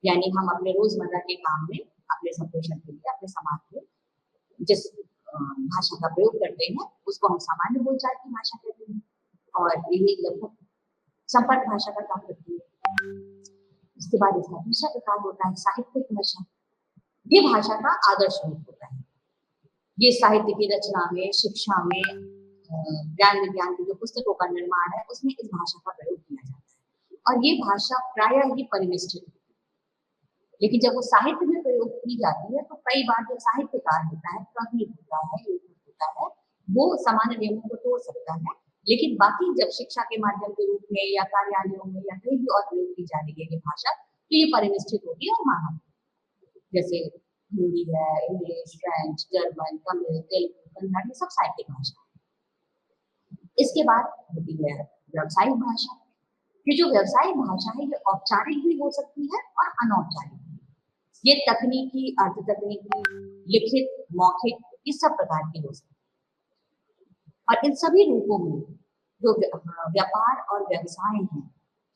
यानी हम अपने रोजमर्रा के काम में, अपने संप्रेषण के लिए, अपने समाज में जिस भाषा का प्रयोग करते हैं उसको हम सामान्य बोलचाल की भाषा कहते हैं, और ये लगभग संपर्क भाषा का काम करती है। उसके बाद इसका दूसरा प्रकार होता है साहित्यिक भाषा। ये भाषा का आदर्श रूप होता है, ये साहित्य की रचना में, शिक्षा में, ज्ञान विज्ञान की जो पुस्तकों का निर्माण है उसमें इस भाषा का प्रयोग किया जाता है, और ये भाषा प्रायः ही परिनिष्ठित है। लेकिन जब वो साहित्य में प्रयोग की जाती है तो कई बार जो साहित्यकार होता है, कवि होता है, लेखक होता है, वो सामान्य नियमों को तोड़ सकता है, लेकिन बाकी जब शिक्षा के माध्यम के रूप में या कार्यालयों में या कहीं भी और प्रयोग की जा रही है ये भाषा, तो ये परिनिष्ठित होगी और मानव, जैसे हिंदी है, English, French, German, Tamil, Telugu, Kannada, सब साहित्यिक भाषा। इसके बाद होती है व्यावसायिक भाषा। ये जो व्यावसायिक भाषा है ये औपचारिक भी हो सकती है और अनौपचारिक, ये तकनीकी, अर्ध तकनीकी, लिखित, मौखिक, इस सब प्रकार की हो सकती है। और इन सभी रूपों में जो व्यापार और व्यवसाय हैं,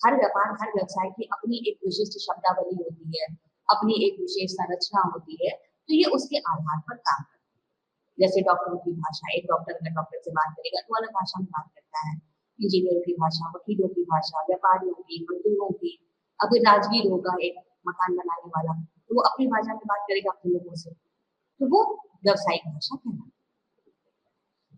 हर व्यापार हर व्यवसाय की अपनी एक विशिष्ट शब्दावली होती है, अपनी एक विशेष संरचना होती है, तो ये उसके आधार पर काम करता है। जैसे डॉक्टरों की भाषा, एक डॉक्टर अगर डॉक्टर से बात करेगा तो अलग भाषा में बात करता है, इंजीनियरों की भाषा, वकीलों की भाषा, व्यापारियों की, मजदूरों की। अब राजगीर होगा एक मकान बनाने वाला, तो वो अपनी भाषा में बात करेगा अपने लोगों से, तो वो व्यावसायिक भाषा कहलाती है।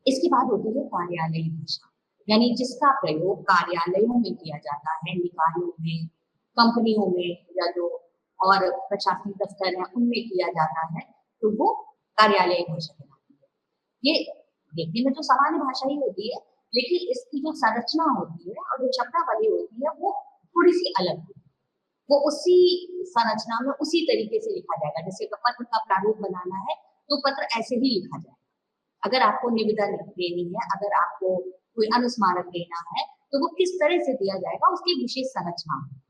इसके बाद होती है कार्यालयी भाषा, यानी जिसका प्रयोग कार्यालयों में किया जाता है, निकायों में, कंपनियों में, या जो और प्रशासनिक दफ्तर है उनमें किया जाता है, तो वो कार्यालयी भाषा कहलाती है। ये देखने में तो सामान्य भाषा ही होती है, लेकिन इसकी जो संरचना होती है और जो शब्दावली होती है वो थोड़ी सी अलग होती है। वो उसी संरचना में उसी तरीके से लिखा जाएगा। जैसे पत्र का प्रारूप बनाना है तो पत्र ऐसे ही लिखा जाएगा। अगर आपको निविदा देनी है, अगर आपको कोई अनुस्मारक देना है, तो वो किस तरह से दिया जाएगा उसकी विशेष संरचना है।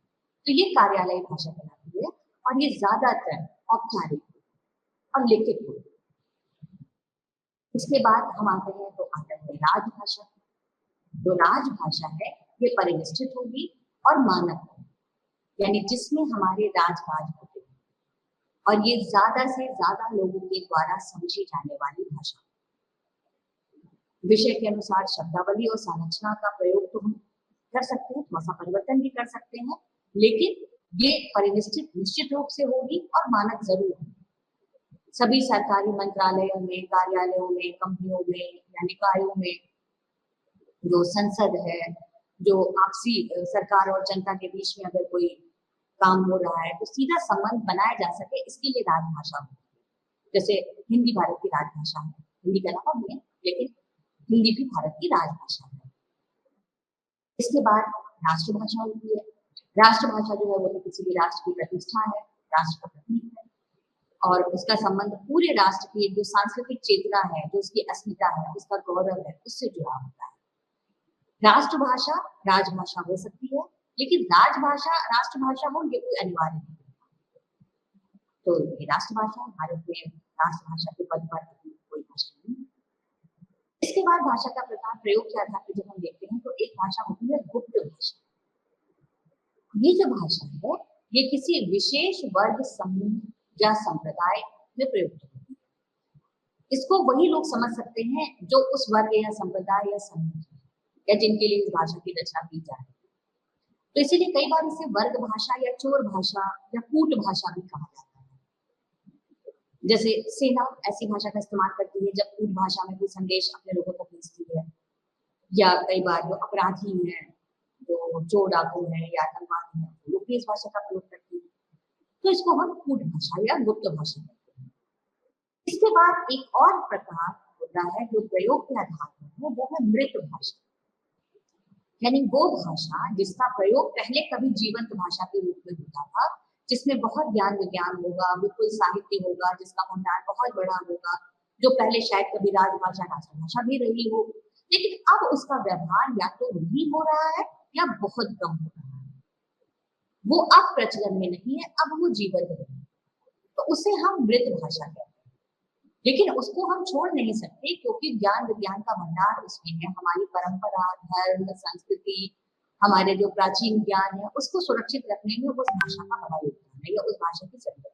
तो ये कार्यालय भाषा कहलाती है और ये ज्यादातर औपचारिक और लिखित होती है। इसके बाद हम आते हैं तो आता है राजभाषा। जो राजभाषा है ये परिनिष्ठित होगी और मानक होगी, यानी जिसमें हमारे राजकाज होते हैं, और ये ज्यादा से ज्यादा लोगों के द्वारा समझी जाने वाली भाषा। विषय के अनुसार शब्दावली और संरचना का प्रयोग तो हम कर सकते हैं, थोड़ा सा परिवर्तन भी कर सकते हैं, लेकिन ये परिनिष्ठित निश्चित रूप से होगी और मानक जरूर होगी। सभी सरकारी मंत्रालयों में, कार्यालयों में, कंपनियों में या निकायों में, जो संसद है, जो आपसी सरकार और जनता के बीच में अगर कोई काम हो रहा है तो सीधा संबंध बनाया जा सके, इसके लिए राजभाषा होती है। जैसे हिंदी भारत की राजभाषा है, हिंदी के अलावा भी है, लेकिन हिंदी भी भारत की राजभाषा है। इसके बाद राष्ट्रभाषा होती है। राष्ट्रभाषा जो है वो तो किसी भी राष्ट्र की प्रतिष्ठा है, राष्ट्र का प्रतीक है, और उसका संबंध पूरे राष्ट्र की जो सांस्कृतिक चेतना है, जो उसकी अस्मिता है, उसका गौरव है, उससे जुड़ा होता है। राष्ट्रभाषा राजभाषा हो सकती है, लेकिन राजभाषा राष्ट्रभाषा हो ये कोई अनिवार्य नहीं। तो ये राष्ट्रभाषा, भारत में राष्ट्रभाषा के पद पर कोई भाषा नहीं। इसके बाद भाषा का प्रकार प्रयोग के आधार पर जब हम देखते हैं तो एक भाषा होती है गुप्त भाषा। ये जो भाषा है ये किसी विशेष वर्ग, समूह या संप्रदाय में प्रयुक्त होती है। इसको वही लोग समझ सकते हैं जो उस वर्ग या संप्रदाय या समूह या जिनके लिए इस भाषा की रचना की जा रही है। तो इसीलिए कई बार इसे वर्ग भाषा या चोर भाषा या कूट भाषा भी कहा जाता है। जैसे सेना ऐसी भाषा का इस्तेमाल करती है जब कूट भाषा में कोई संदेश अपने लोगों तक भेजती है, या कई बार जो अपराधी हैं, जो चोर डाकू हैं या आतंकवादी हैं, वो लोग भी इस भाषा का प्रयोग करते हैं। तो इसको हम कूट भाषा या गुप्त भाषा कहते हैं। इसके बाद एक और प्रकार होता है जो प्रयोग के आधार पर है, वो है मृत भाषा, यानी वो भाषा जिसका प्रयोग पहले कभी जीवंत भाषा के रूप में होता था, जिसमें बहुत ज्ञान विज्ञान होगा, विपुल साहित्य होगा, जिसका भंडार बहुत बड़ा होगा, जो पहले शायद कभी राजभाषा राष्ट्रभाषा भी रही हो, लेकिन अब उसका व्यवहार या तो नहीं हो रहा है या बहुत कम हो रहा है। वो अब प्रचलन में नहीं है, अब वो जीवंत नहीं है, तो उसे हम मृत भाषा कहते हैं। लेकिन उसको हम छोड़ नहीं सकते क्योंकि ज्ञान विज्ञान का भंडार उसमें है। हमारी परंपरा, धर्म, संस्कृति, हमारे जो प्राचीन ज्ञान है उसको सुरक्षित रखने में उस भाषा का बड़ा योगदान है या उस भाषा की जरूरत है।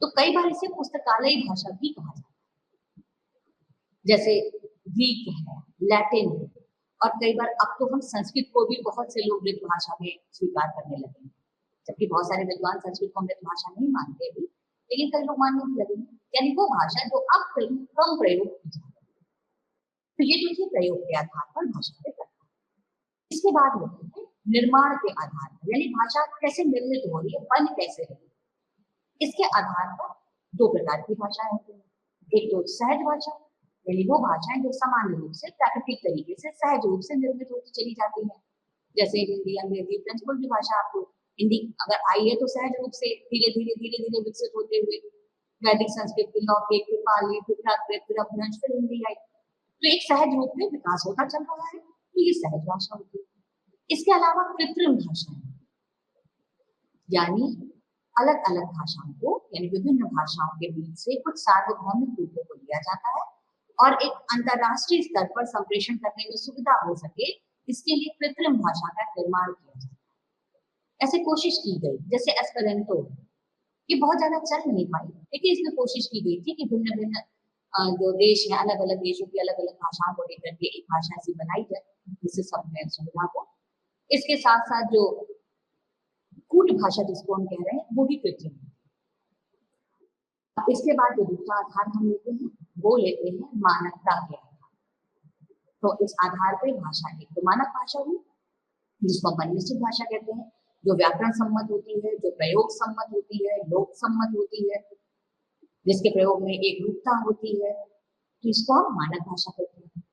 तो कई बार इसे पुस्तकालय भाषा भी कहा जाता है, जैसे ग्रीक है, लैटिन है, और कई बार अब तो हम संस्कृत को भी बहुत से लोग मृत भाषा में स्वीकार करने लगे हैं, जबकि बहुत सारे विद्वान संस्कृत को मृत भाषा नहीं मानते अभी, लेकिन कई लोग मानने भी लगे। यानी वो भाषा जो अब कम प्रयोग की जाती है। तो ये देखिए प्रयोग के आधार पर भाषा पे करता है। इसके बाद होते हैं निर्माण के आधार पर, यानी भाषा कैसे निर्मित हो रही है, बन कैसे रही है। इसके आधार पर दो प्रकार की भाषाएं होती हैं। एक तो सहज भाषा, यानी वो भाषाएं जो सामान्य रूप से प्राकृतिक तरीके से सहज रूप से निर्मित होती चली जाती है। जैसे हिंदी, अंग्रेजी, फ्रेंच, कोई भी भाषा आपको हिंदी अगर आई है तो सहज रूप से धीरे धीरे विकसित होते हुए वैदिक संस्कृत, फिर लौकिक, फिर पाली, फिर प्राकृत, फिर अपभ्रंश, फिर हिंदी आई। तो एक सहज रूप में विकास होता चल रहा है, तो ये सहज भाषा होती है। इसके अलावा कृत्रिम भाषा, यानी अलग अलग भाषाओं को, यानी विभिन्न भाषाओं के बीच से कुछ सार्वभौमिक रूपों को लिया जाता है और एक अंतरराष्ट्रीय स्तर पर संप्रेषण करने में सुविधा हो सके, इसके लिए कृत्रिम भाषा का निर्माण किया जाता है। ऐसे कोशिश की गई, जैसे एस्पेरेंटो, ये बहुत ज्यादा चल नहीं पाई, लेकिन इसमें कोशिश की गई थी कि भिन्न भिन्न जो देश है, अलग अलग देशों की अलग अलग भाषाओं को लेकर के एक भाषा ऐसी बनाई जाए जिससे सब में सुविधा हो। इसके साथ साथ जो कूट भाषा जिसको हम कह रहे हैं वो भी कृत्रिम है। इसके बाद जो दूसरा आधार हम लेते हैं वो लेते हैं मानकता के आधार। तो इस आधार पे भाषा एक तो मानक भाषा हुई जिसको हम निश्चित भाषा कहते हैं, जो व्याकरण सम्मत होती है, जो प्रयोग सम्मत होती है, लोक सम्मत होती है, जिसके प्रयोग में एक रूपता होती है, तो इसको हम मानक भाषा कहते हैं।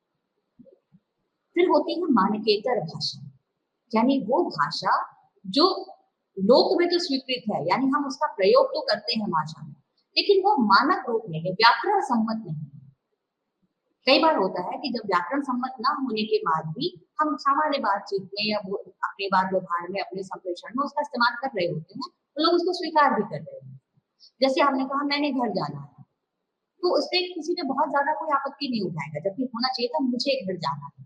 फिर होती है मानकेतर भाषा, यानी वो भाषा जो लोक में तो स्वीकृत है, यानी हम उसका प्रयोग तो करते हैं भाषा में, लेकिन वो मानक रूप नहीं है, व्याकरण सम्मत नहीं है। कई बार होता है कि जब व्याकरण सम्मत ना होने के बाद भी हम सामान्य बातचीत में या अपने बात व्यवहार में, अपने संप्रेषण में उसका इस्तेमाल कर रहे होते हैं, तो लोग उसको स्वीकार भी कर रहे हैं। जैसे हमने कहा मैंने घर जाना है, तो उससे किसी ने बहुत ज्यादा कोई आपत्ति नहीं उठाएगा, जबकि होना चाहिए था मुझे घर जाना है।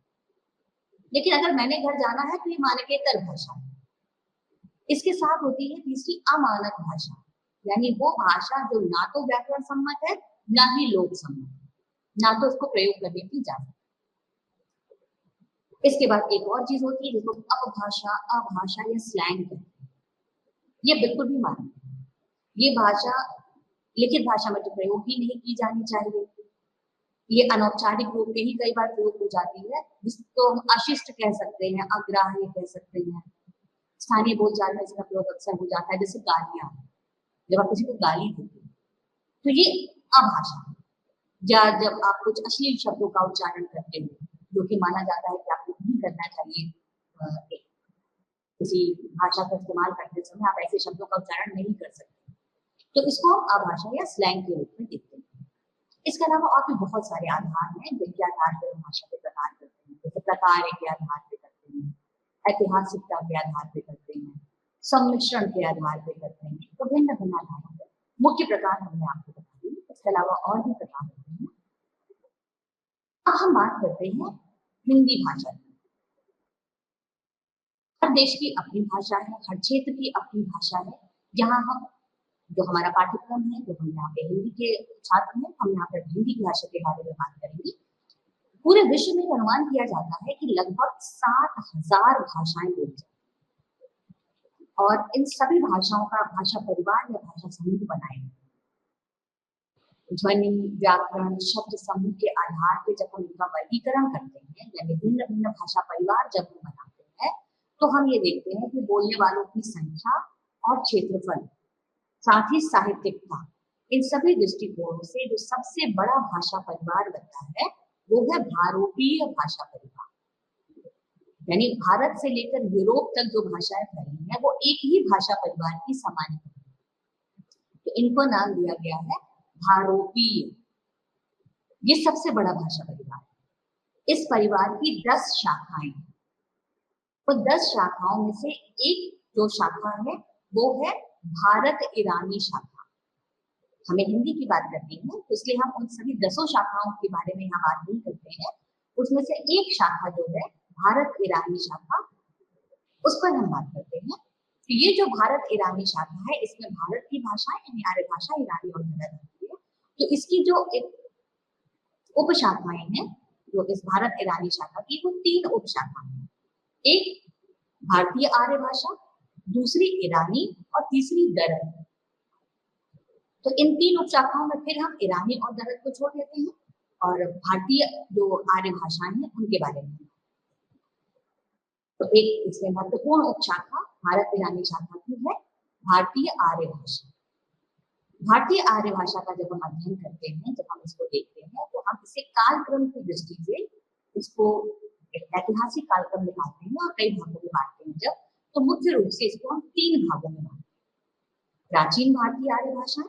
लेकिन अगर मैंने घर जाना है तो ये मानकेतर भाषा है। इसके साथ होती है तीसरी अमानक भाषा, यानी वो भाषा जो ना तो व्याकरण सम्मत है ना ही लोक सम्मत, ना तो उसको प्रयोग करने की इजाजत। इसके बाद एक और चीज होती है जिसको अपभाषा, अभाषा या स्लैंग कहते हैं। ये बिल्कुल भी मानक है। ये भाषा लिखित भाषा में तो प्रयोग ही नहीं की जानी चाहिए। ये अनौपचारिक रूप में ही कई बार प्रयोग हो जाती है, जिसको हम अशिष्ट कह सकते हैं, अग्राह्य कह सकते हैं। स्थानीय बोलचाल में इसका प्रयोग अक्सर हो जाता है, जैसे गालियां, जब आप किसी को गाली देते हैं तो ये अभाषा है। या जब आप कुछ अश्लील शब्दों का उच्चारण करते हो, जो कि माना जाता है कि आपको नहीं करना चाहिए, किसी भाषा का इस्तेमाल करते समय आप ऐसे शब्दों का उच्चारण नहीं कर सकते, तो इसको हम अभाषा या स्लैंग के रूप में देखते हैं। इसके अलावा और भी बहुत सारे आधार हैं जिनके आधार पर हम भाषा के प्रकार करते हैं, जैसे प्रकार के आधार पर करते हैं, ऐतिहासिकता के आधार पर करते हैं, सम्मिश्रण के आधार पर करते हैं, तो भिन्न भिन्न आधारों पर मुख्य प्रकार हमने आपको बता दिए। इसके अलावा और भी प्रकार होते हैं। अब हम बात करते हैं हिंदी भाषा की। हर देश की अपनी भाषा है, हर क्षेत्र की अपनी भाषा है। यहाँ हम जो हमारा पाठ्यक्रम है, जो हम यहाँ पे हिंदी के छात्र हैं, हम यहाँ पर हिंदी भाषा के बारे में बात करेंगे। पूरे विश्व में अनुमान किया जाता है कि लगभग 7,000 भाषाएं बोली जाती हैं और इन सभी भाषाओं का भाषा परिवार या भाषा समूह बनाए गए। ध्वनि, व्याकरण, शब्द समूह के आधार पर जब हम इनका वर्गीकरण करते हैं, यानी भिन्न भिन्न भाषा परिवार जब हम बनाते हैं, तो हम ये देखते हैं कि बोलने वालों की संख्या और क्षेत्रफल, साथ ही साहित्यिकता, इन सभी दृष्टिकोणों से जो सबसे बड़ा भाषा परिवार बनता है वो है भारोपीय भाषा परिवार। यानी भारत से लेकर यूरोप तक जो भाषाएं फैली हैं वो एक ही भाषा परिवार की सामान्य है, तो इनको नाम दिया गया है भारोपीय। ये सबसे बड़ा भाषा परिवार है। इस परिवार की 10 शाखाएं, तो 10 शाखाओं में से एक जो शाखा है वो है भारत ईरानी शाखा। हमें हिंदी की बात करनी है तो इसलिए हम उन सभी 10 शाखाओं के बारे में यहाँ बात नहीं करते हैं। उसमें से एक शाखा जो है भारत ईरानी शाखा, उस पर हम बात करते हैं। तो ये जो भारत ईरानी शाखा है, इसमें भारत की भाषा यानी आर्य भाषा, ईरानी और कन्नड़ होती है। तो इसकी जो एक उप शाखाएं हैं, जो इस भारत ईरानी शाखा की, वो 3 उप शाखाएं हैं। एक भारतीय आर्य भाषा, दूसरी ईरानी और तीसरी दरद। तो इन 3 उप शाखाओं में फिर हम ईरानी और दरद को छोड़ देते हैं और भारतीय जो आर्य भाषाएं हैं उनके बारे में। तो एक इसमें महत्वपूर्ण उप शाखा भारत ईरानी शाखा की है भारतीय आर्य भाषा। भारतीय आर्य भाषा का जब हम अध्ययन करते हैं, जब हम इसको देखते हैं, तो हम इसे कालक्रम की दृष्टि से इसको ऐतिहासिक कालक्रम निकालते हैं और कई भागों में बांटते हैं। जब तो मुख्य रूप से इसको हम 3 भागों में बांटते हैं: प्राचीन भारतीय आर्य भाषा,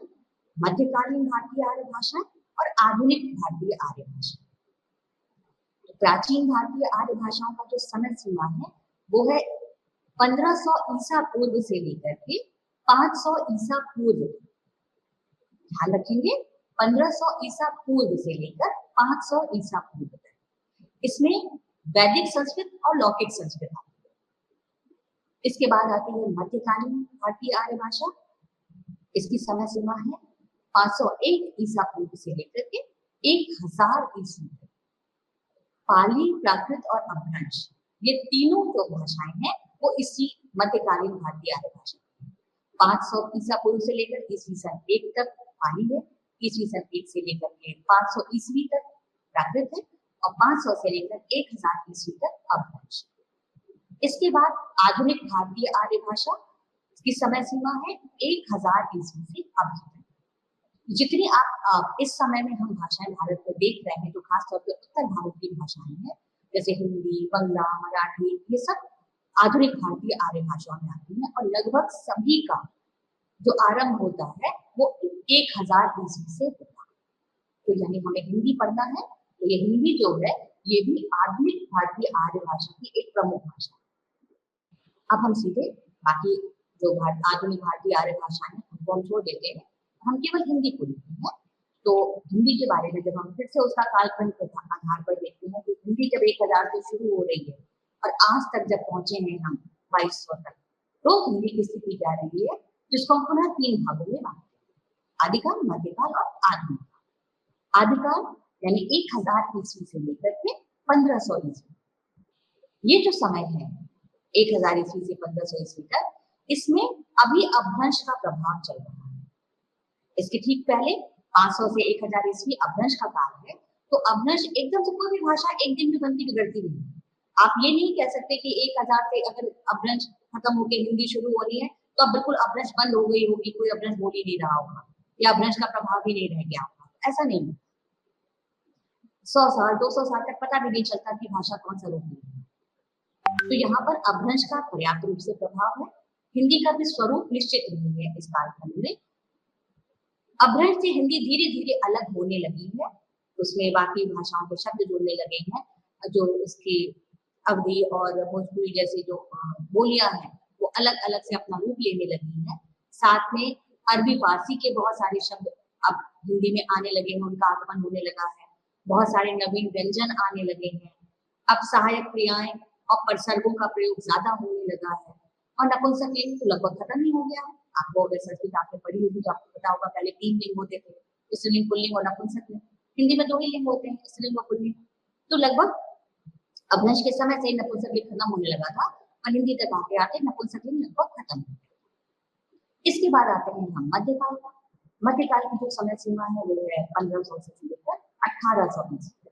मध्यकालीन भारतीय आर्य भाषा और आधुनिक भारतीय आर्य भाषा। तो प्राचीन भारतीय आर्य भाषाओं का जो समय सीमा है वो है 1500 ईसा पूर्व से लेकर के 500 ईसा पूर्व। ध्यान रखेंगे, 1500 ईसा पूर्व से लेकर 500 ईसा पूर्व तक। इसमें वैदिक संस्कृत और लौकिक संस्कृत आती है। इसके बाद आती है मध्यकालीन भारतीय आर्य भाषा। इसकी समय सीमा है 501 ईसा पूर्व से लेकर के 1000 ईस्वी तक पाली, प्राकृत और अपभ्रंश, ये तीनों जो भाषाएं हैं वो इसी मध्यकालीन भारतीय आर्य भाषा 500 ईसा पूर्व से लेकर ईस्वी सन 1 तक पाली है, ईस्वी सन 1 से लेकर के 500 ईस्वी तक प्राकृत है और 500 से लेकर 1000 ईस्वी तक अपभ्रंश। इसके बाद आधुनिक भारतीय आर्य भाषा की समय सीमा है 1000 ईस्वी से अब तक। जितनी आप इस समय में हम भाषाएं भारत में देख रहे हैं, तो खासतौर पर उत्तर भारत की भाषाएं हैं, जैसे हिंदी, बंगला, मराठी, ये सब आधुनिक भारतीय आर्य भाषाओं में आती हैं और लगभग सभी का जो आरंभ होता है वो 1000 ईस्वी से होता है। तो यानी हमें हिंदी पढ़ना है, तो ये हिंदी जो है ये भी आधुनिक भारतीय आर्य भाषा की एक प्रमुख भाषा है। अब हम सीधे बाकी जो आधुनिक भारतीय आर्य भाषाएं उनको हम छोड़ देते हैं, हम केवल हिंदी को लेते हैं। तो हिंदी के बारे में जब हम फिर से उसका काल्पनिक आधार पर देखते हैं, तो हिंदी जब 1000 से शुरू हो रही है और आज तक जब पहुंचे हैं हम 2200 तक, तो हिंदी की स्थिति क्या रही है, जिसको हम पुनः 3 भागों में बांटते हैं, आदिकाल, मध्यकाल और आधुनिक काल। आदिकाल यानी 1000 ईस्वी से लेकर के 1500 ईस्वी, ये जो समय है 1000 ईस्वी से 1500 ईस्वी तक, इसमें अभी अपभ्रंश का प्रभाव चल रहा है। इसके ठीक पहले 500 से 1000 ईस्वी अपभ्रंश का काल है। तो अपभ्रंश एकदम से कोई भी भाषा एक दिन में बनती बिगड़ती नहीं। आप ये नहीं कह सकते कि 1000 से अगर अपभ्रंश खत्म होकर हिंदी शुरू हो रही है तो अब बिल्कुल अपभ्रंश बंद हो गई होगी, कोई अपभ्रंश बोल ही नहीं रहा होगा या अपभ्रंश का प्रभाव ही नहीं रह गया होगा, ऐसा नहीं है। 100 साल 200 साल तक पता भी नहीं चलता कि भाषा कौन सा रूप है। तो यहाँ पर अपभ्रंश का पर्याप्त रूप से प्रभाव है। हिंदी का भी स्वरूप निश्चित नहीं है इस कालखंड में। अपभ्रंश से हिंदी धीरे धीरे अलग होने लगी है, उसमें बाकी भाषाओं के शब्द जुड़ने लगे हैं, जो इसकी अवधि और भोजपुरी जैसी जो बोलियां हैं वो अलग अलग से अपना रूप लेने लगी हैं। साथ में अरबी फारसी के बहुत सारे शब्द अब हिंदी में आने लगे हैं, उनका आगमन होने लगा है। बहुत सारे नवीन व्यंजन आने लगे हैं। अब सहायक क्रियाएं और परसर्गों का प्रयोग ज्यादा होने लगा है और नपुंसक लिंग तो लगभग खत्म ही हो गया है। आपको अगर संस्कृत आपने पढ़ी होगी तो आपको पता होगा पहले 3 लिंग होते थे, स्त्रीलिंग, पुल्लिंग और नपुंसक लिंग। हिंदी में 2 ही लिंग होते हैं, स्त्रीलिंग और पुल्लिंग। तो लगभग अपभ्रंश के समय से नपुंसक लिंग खत्म होने लगा था और हिंदी तक आते आते नपुंसक लिंग लगभग खत्म हो गया। इसके बाद आते हैं हम मध्यकाल का। मध्यकाल की जो समय सीमा है वो है 1500 से लेकर 1800 ईस्वी।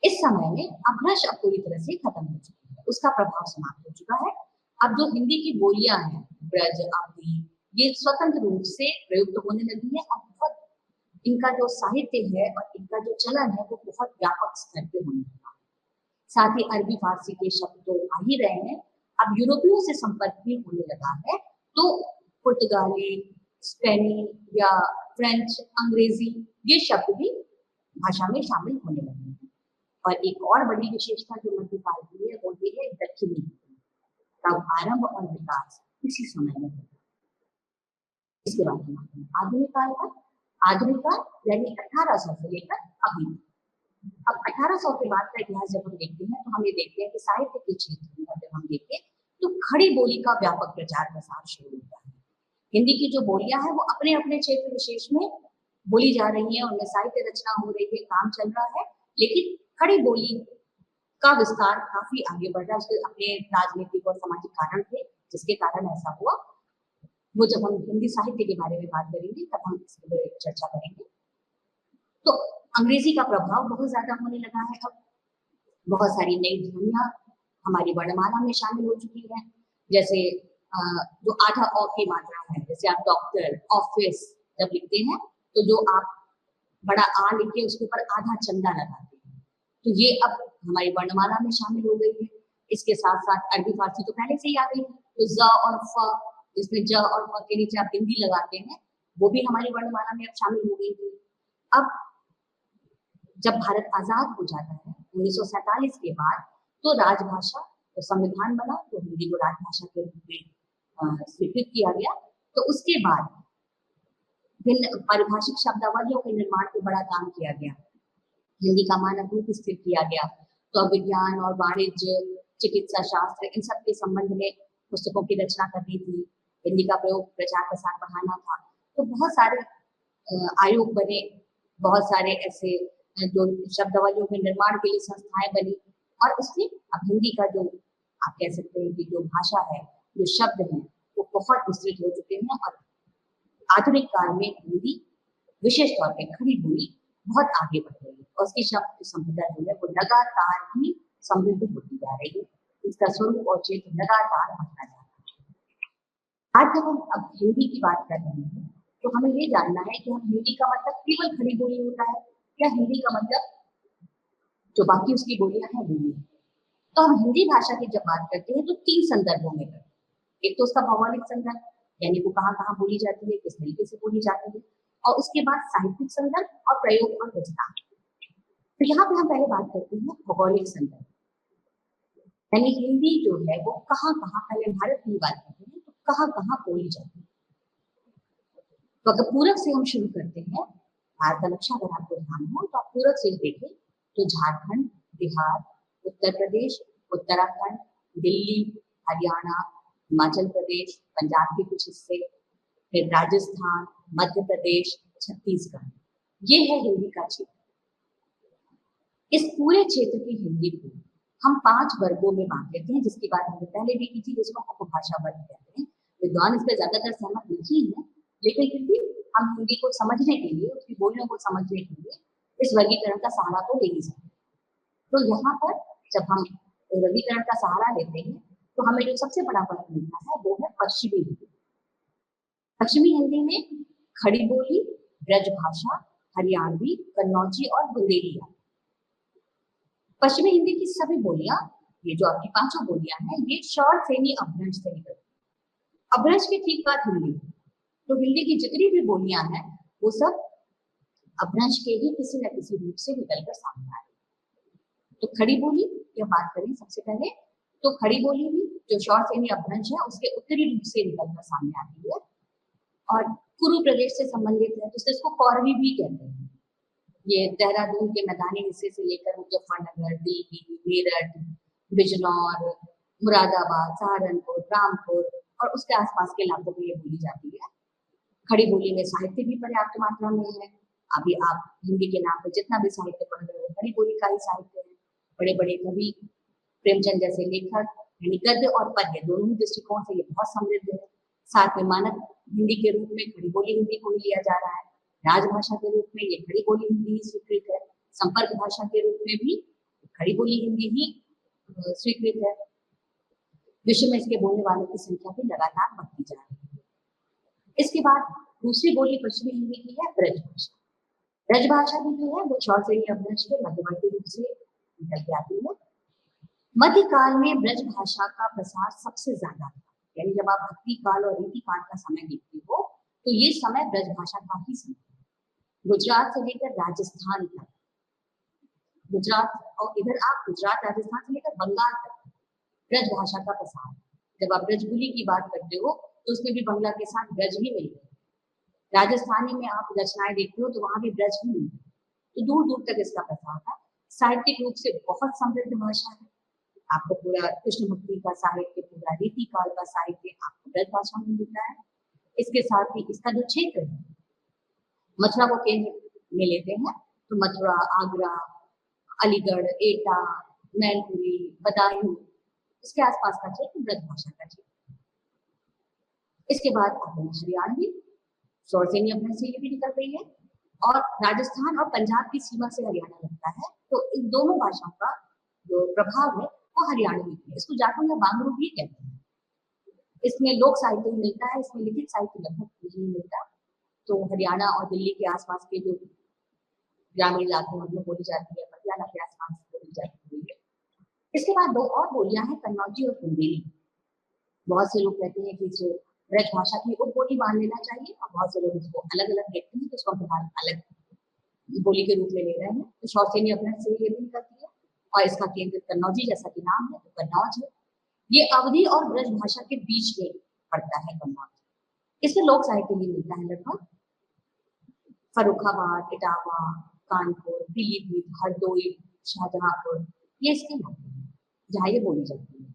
इस समय में अपभ्रंश अब पूरी तरह से खत्म हो चुका है, उसका प्रभाव समाप्त हो चुका है। अब जो हिंदी की बोलियां हैं, ब्रज, अवधी, ये स्वतंत्र रूप से प्रयुक्त होने लगी है और बहुत इनका जो साहित्य है और इनका जो चलन है वो बहुत व्यापक स्तर पे होने लगा। साथ ही अरबी फारसी के शब्द तो आ ही रहे हैं, अब यूरोपियों से संपर्क भी होने लगा है, तो पुर्तगाली, स्पेनी या फ्रेंच, अंग्रेजी, ये शब्द भी भाषा में शामिल होने लगे हैं। और एक और बड़ी विशेषता जो मध्यकाल की है वो ये है दक्षिणी का आरंभ और विकास इसी समय में होता है। इसके बाद हम आते हैं आधुनिक काल पर। आधुनिक काल यानी 1800 से लेकर अभी। अब 1800 के बाद का इतिहास जब हम देखते हैं तो हम ये देखते हैं कि साहित्य के क्षेत्र में जब हम देखें तो खड़ी बोली का व्यापक प्रचार प्रसार शुरू होता है। हिंदी की जो बोलियां हैं वो अपने अपने क्षेत्र विशेष में बोली जा रही है, उनमें साहित्य रचना हो रही है, काम चल रहा है, लेकिन खड़ी बोली का विस्तार काफी आगे बढ़ रहा है। उसके अपने राजनीतिक और सामाजिक कारण थे जिसके कारण ऐसा हुआ। वो जब हम हिंदी साहित्य के बारे में बात करेंगे तब हम इसके बारे में चर्चा करेंगे। तो अंग्रेजी का प्रभाव बहुत ज्यादा होने लगा है। अब बहुत सारी नई ध्वनियां हमारी वर्णमाला में शामिल हो चुकी है, जैसे जो आधा ऑ की मात्रा है, जैसे आप डॉक्टर, ऑफिस जब लिखते हैं तो जो आप बड़ा आ लिखिए उसके ऊपर आधा चंदा लगाते हैं, तो ये अब हमारी वर्णमाला में शामिल हो गई है। इसके साथ साथ अरबी फारसी तो पहले से ही आ गई है, तो ज और फ, जिसमें ज और फ के नीचे आप बिंदी लगाते हैं, वो भी हमारी वर्णमाला में अब शामिल हो गई थी। अब जब भारत आजाद हो जाता है 1947 के बाद, तो राजभाषा तो संविधान बना तो हिंदी को राजभाषा के रूप में स्वीकृत किया गया। तो उसके बाद भिन्न पारिभाषिक शब्दावलियों के निर्माण पे बड़ा काम किया गया, हिंदी का मानक रूप स्थिर किया गया। तो विज्ञान और वाणिज्य, चिकित्सा शास्त्र, इन सब के संबंध में पुस्तकों की रचना करनी थी, हिंदी का प्रयोग प्रचार प्रसार बढ़ाना था। तो बहुत सारे आयोग बने, बहुत सारे ऐसे जो शब्दावलियों के निर्माण के लिए संस्थाएं बनी, और इसलिए अब हिंदी का जो आप कह सकते हैं कि जो भाषा है, जो शब्द हैं, वो बहुत विस्तृत हो चुके हैं। और आधुनिक काल में हिंदी विशेष तौर पे खड़ी बोली बहुत आगे बढ़ रही है, और उसकी शब्द संपदा जो है वो लगातार ही समृद्ध होती जा रही है। इसका स्वरूप और क्षेत्र लगातार बढ़ता जा रहा है। आज जब हम अब हिंदी की बात कर रहे हैं, तो हमें ये जानना है कि हम हिंदी का मतलब केवल खड़ी बोली होता है, या हिंदी का मतलब जो बाकी उसकी बोलियां हैं वो है। तो हम हिंदी भाषा की जब बात करते हैं तो 3 संदर्भों में करते हैं। एक तो उसका भौगोलिक संदर्भ, यानी वो कहाँ-कहाँ बोली जाती है, किस तरीके से बोली जाती है, और उसके बाद साहित्यिक संदर्भ और प्रयोग और विस्तार। तो यहाँ पे हम पहले बात करते हैं भौगोलिक संदर्भ, यानी हिंदी जो है वो कहाँ-कहाँ, पहले भारत की बात करते हैं, तो कहाँ-कहाँ बोली जाती है। तो अगर पूरब से हम शुरू करते हैं, भारत का नक्शा अगर आपको ध्यान हो तो आप पूरब से देखें तो झारखंड, बिहार, उत्तर प्रदेश, उत्तराखंड, दिल्ली, हरियाणा, हिमाचल प्रदेश, पंजाब के कुछ हिस्से, फिर राजस्थान, मध्य प्रदेश, छत्तीसगढ़, ये है हिंदी का क्षेत्र। इस पूरे क्षेत्र की हिंदी को हम 5 वर्गों में बांट लेते हैं, जिसकी बात हमने पहले भी की थी, जिसको उपभाषा वर्ग कहते हैं। विद्वान इस पर ज्यादातर सहमत नहीं है, लेकिन फिर भी हम हिंदी को समझने के लिए, उसकी बोलियों को समझने के लिए इस वर्गीकरण का सहारा तो ले ही सकते हैं। तो यहाँ पर जब हम वर्गीकरण का सहारा लेते हैं, तो हमें जो सबसे बड़ा फर्क मिलता है वो है पश्चिमी हिंदी। पश्चिमी हिंदी में खड़ी बोली, ब्रजभाषा, हरियाणवी, कन्नौजी और बुंदेली आती है। पश्चिमी हिंदी की सभी बोलियां, ये जो आपकी 5 बोलियां हैं, ये शौर सेमी अपभ्रंश से निकलती है। अपभ्रंश की ठीक बात हिंदी, तो हिंदी की जितनी भी बोलियां हैं वो सब अपभ्रंश के ही किसी न किसी रूप से निकलकर सामने आ रही है। तो खड़ी बोली की बात करें सबसे पहले, तो खड़ी बोली भी जो शौर सेमी अपभ्रंश है उसके उत्तरी रूप से निकलकर सामने आती है, और कुरु प्रदेश से संबंधित है, जिससे इसको कौरवी भी कहते हैं। ये देहरादून के मैदानी हिस्से से लेकर मुजफ्फरनगर, दिल्ली, मेरठ, बिजनौर, मुरादाबाद, सहारनपुर, रामपुर और उसके आसपास के इलाकों में ये बोली जाती है। खड़ी बोली में साहित्य भी पर्याप्त मात्रा में है। अभी आप हिंदी के नाम पर जितना भी साहित्य पढ़ रहे हो, खड़ी बोली का ही साहित्य है। बड़े बड़े कवि, प्रेमचंद जैसे लेखक, यानी गद्य और पद्य दोनों ही दृष्टिकोण से ये बहुत समृद्ध है। साथ में मानक हिंदी के रूप में खड़ी बोली हिंदी को ही लिया जा रहा है। राजभाषा के रूप में ये खड़ी बोली हिंदी ही स्वीकृत है। संपर्क भाषा के रूप में भी खड़ी बोली हिंदी ही स्वीकृत है। विश्व में इसके बोलने वालों की संख्या भी लगातार बढ़ती जा रही है। इसके बाद दूसरी बोली पश्चिमी हिंदी की है ब्रजभाषा। ब्रजभाषा भी जो है वो शौर सेमी अपभ्रंश के मध्यवर्ती रूप से निकल के आती है। मध्यकाल में ब्रजभाषा का प्रसार सबसे ज्यादा था, यानी जब आप भक्ति काल और रीति काल का समय देखते हो तो ये समय ब्रजभाषा का ही समय है। गुजरात से लेकर राजस्थान तक, गुजरात और इधर आप गुजरात राजस्थान से लेकर बंगाल तक ब्रजभाषा का प्रसार। जब आप ब्रजबुली की बात करते हो तो उसमें भी बंगला के साथ ब्रज ही मिलते हैं। राजस्थानी में आप रचनाएं देखते हो तो वहां भी ब्रज ही मिलते हैं। तो दूर दूर तक इसका प्रसार था। साहित्यिक रूप से बहुत समृद्ध भाषा है। आपको पूरा कृष्ण भक्ति का साहित्य, पूरा रीति काल का साहित्य आपको ब्रज भाषा में मिलता है। इसके साथ ही इसका जो क्षेत्र है, मथुरा को केंद्र में लेते हैं तो मथुरा, आगरा, अलीगढ़, एटा, मैनपुरी, बदायूं, इसके आसपास का क्षेत्र ब्रजभाषा का क्षेत्र। इसके बाद हरियाणवी शौर सेमी अपभ्रंश से ये भी निकल रही है, और राजस्थान और पंजाब की सीमा से हरियाणा लगता है। तो इन दोनों भाषाओं का जो प्रभाव है वो हरियाणवी है। इसको जाटू या बांगरू भी कहते हैं। इसमें लोक साहित्य मिलता है, इसमें लिखित साहित्य लगभग नहीं मिलता। तो हरियाणा और दिल्ली के आसपास के जो ग्रामीण इलाके में बोली जाती है, पटियाला के आसपास बोली जाती है। इसके बाद 2 और बोलियां हैं, कन्नौजी और बुंदेली। बहुत से लोग कहते हैं कि इसे ब्रजभाषा की उपबोली मान लेना चाहिए, और बहुत से लोग इसको अलग अलग देखते हैं, तो इसको फिलहाल अलग बोली के रूप में ले रहे हैं। तो शौर सेमी अपभ्रंश से ये भी निकलती है, और इसका केंद्र कन्नौजी जैसा कि नाम है, तो कन्नौज है। ये अवधी और ब्रजभाषा के बीच में पड़ता है कन्नौज। इसमें लोक साहित्य भी मिलता है लगभग। फर्रुखाबाद, इटावा, कानपुर, पीलीभीत, हरदोई, शाहजहांपुर, ये इसके नाम है जहाँ ये बोली जाती है।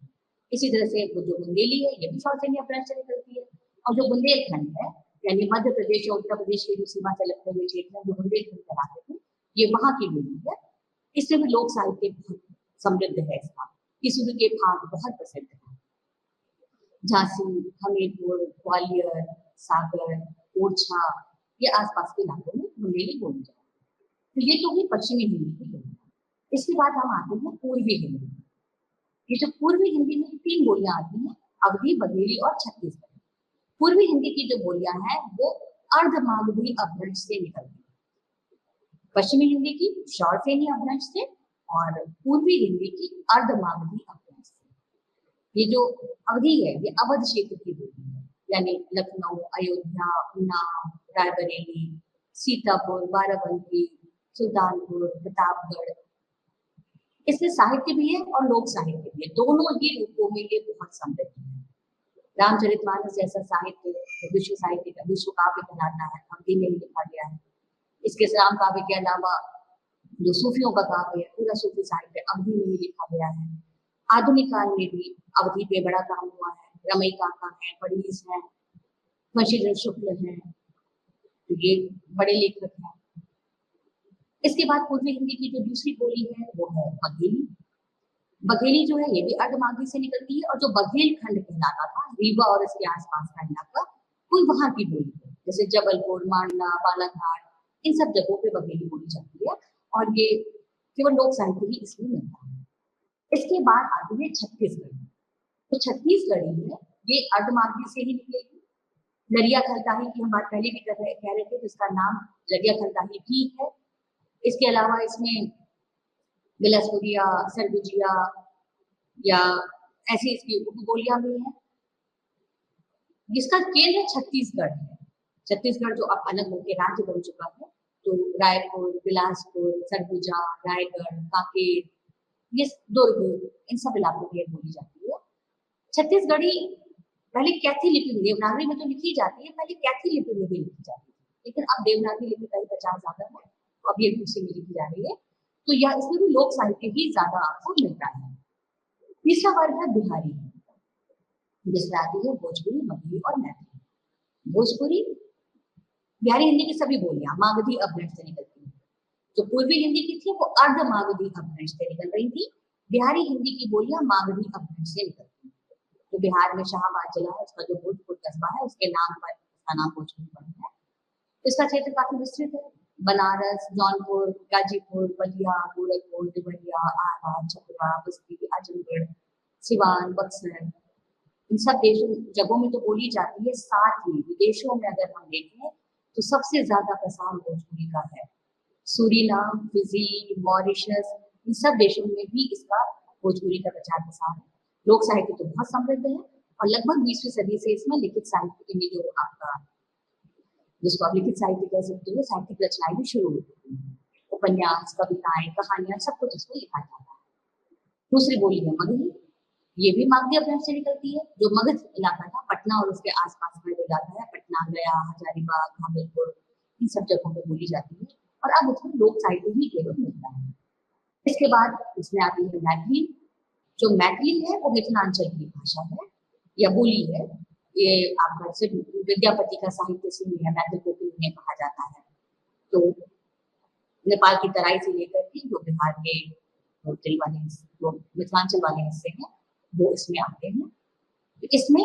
इसी तरह से वो जो बुंदेली है ये भी शौर सेमी अपभ्रंश से निकलती है, और जो बुंदेलखंड है यानी मध्य प्रदेश और उत्तर प्रदेश की जो सीमा से लगते हुए क्षेत्र है जो बुंदेलखंड कहलाते थे, ये वहां की बोली है। इसमें भी लोक साहित्य बहुत समृद्ध है इसका। किशोरी के भाग बहुत प्रसिद्ध है। झांसी, हमीरपुर, ग्वालियर, सागर, ओरछा, ये आसपास के इलाकों में बुंदेली बोली जाती है। तो ये तो हुई पश्चिमी हिंदी की बोली। इसके बाद हम आते हैं पूर्वी हिंदी। ये जो पूर्वी हिंदी में 3 बोलियां आती हैं, अवधी, बघेली और छत्तीसगढ़ी। पूर्वी हिंदी की जो बोलियां हैं वो अर्धमागधी अपभ्रंश से निकलती है। पश्चिमी हिंदी की शौरसेनी अपभ्रंश से और पूर्वी हिंदी की अर्धमागधी अपभ्रंश से। ये जो अवधि है ये अवध क्षेत्र की बोली है, यानी लखनऊ, अयोध्या, उन्नाव, रायबरेली, सीतापुर, बाराबंकी, सुल्तानपुर, प्रतापगढ़। इसमें साहित्य भी है और लोक साहित्य भी है, दोनों ही रूपों में ये बहुत समृद्ध है। रामचरितमानस जैसा साहित्य विश्व साहित्य का विश्व काव्य कहलाता है, अवधि में ही लिखा गया है। इसके राम काव्य के अलावा जो सूफियों का काव्य है, पूरा सूफी साहित्य अवधि में ही लिखा गया है। आधुनिक काल में भी अवधि पे बड़ा काम हुआ है। रमई काका है, पड़ीस है, बंशीधर शुक्ल है, तो ये बड़े लेखक हैं। इसके बाद पूर्वी हिंदी की जो दूसरी बोली है वो है बघेली। बघेली जो है ये भी अर्धमागधी से निकलती है, और जो बघेल खंड कहलाता था रीवा और इसके आसपास का इलाका, कोई वहां की बोली है, जैसे जबलपुर, मांडला, बालाघाट, इन सब जगहों पे बघेली बोली जाती है, और ये केवल लोक साहित्य ही इसमें मिलता है। इसके बाद आती है छत्तीसगढ़ी। तो छत्तीसगढ़ी है ये अर्धमागधी से ही निकलेगी। लरिया खलताही की हम बात पहले भी कह रहे थे, जिसका नाम लरिया खलताही भी है। इसके अलावा इसमें बिलासपुरिया, सरगुजिया या ऐसी इसकी उपबोलियां भी हैं। जिसका केंद्र छत्तीसगढ़ है। छत्तीसगढ़ जो अब अलग होकर राज्य बन चुका है, तो रायपुर, बिलासपुर, सरगुजा, रायगढ़, कांकेर, ये दुर्ग, इन सब इलाकों में बोली जाती है। छत्तीसगढ़ी पहले कैथी लिपि में, देवनागरी में तो लिखी जाती है, पहले कैथी लिपि में भी लिखी जाती है, लेकिन अब देवनागरी लिपि का ही प्रचार ज्यादा है, तो अब ये दूसरी में लिखी जा रही है। तो यह इसमें भी लोक साहित्य ही ज्यादा आपको मिलता है। तीसरा वर्ग है बिहारी, जिसमें आती है भोजपुरी, मगही और मैथिली। भोजपुरी बिहारी हिंदी की सभी बोलियां मागधी अपभ्रंश से निकलती हैं। जो पूर्वी हिंदी की थी वो अर्ध मागधी अपभ्रंश से निकल रही थी। बिहारी हिंदी की बोलियां मागधी अपभ्रंश से निकलती हैं। तो बिहार में शाहबाद जिला है, उसका जो भोजपुर कस्बा है उसके नाम पर उसका नाम भोजपुर पड़ा है। इसका क्षेत्र काफी विस्तृत है। बनारस, जौनपुर, गाजीपुर, बलिया, गोरखपुर, देवरिया, आरा, छपरा, बस्ती, आजमगढ़, सिवान, बक्सर, इन सब देशों जगहों में तो बोली जाती है। साथ ही विदेशों में अगर हम देखें तो सबसे ज्यादा प्रसार भोजपुरी का है। सूरीनाम, फिजी, मॉरिशस, इन सब देशों में भी इसका भोजपुरी का प्रचार प्रसार है। लोक साहित्य तो बहुत समृद्ध है, और लगभग 20वीं सदी से इसमें लिखित साहित्य में जो आपका, जिसको आप लिखित साहित्य कह सकते हो, साहित्यिक रचनाएं भी शुरू होती हैं। उपन्यास, कविताएं, कहानियां, सब कुछ इसमें लिखा जाता है। दूसरी बोली है मगही। ये भी मागधी अपभ्रंश से निकलती है। जो मगध इलाका था, पटना और उसके आसपास का जो इलाका है, पटना, गया, हजारीबाग, भागलपुर, इन सब जगहों पर बोली जाती है, और अब उसमें लोक साहित्य ही केवल मिलता है। इसके बाद इसमें आती है मैथिली। जो मैथिली है वो मिथिलांचल की भाषा है या बोली है। ये आपका सिर्फ विद्यापति का साहित्य से है, मैथिल को इन्हें कहा जाता है। तो नेपाल की तराई से लेकर के जो बिहार के उत्तरी वाले जो मिथिलांचल वाले हिस्से हैं वो इसमें आते हैं। तो इसमें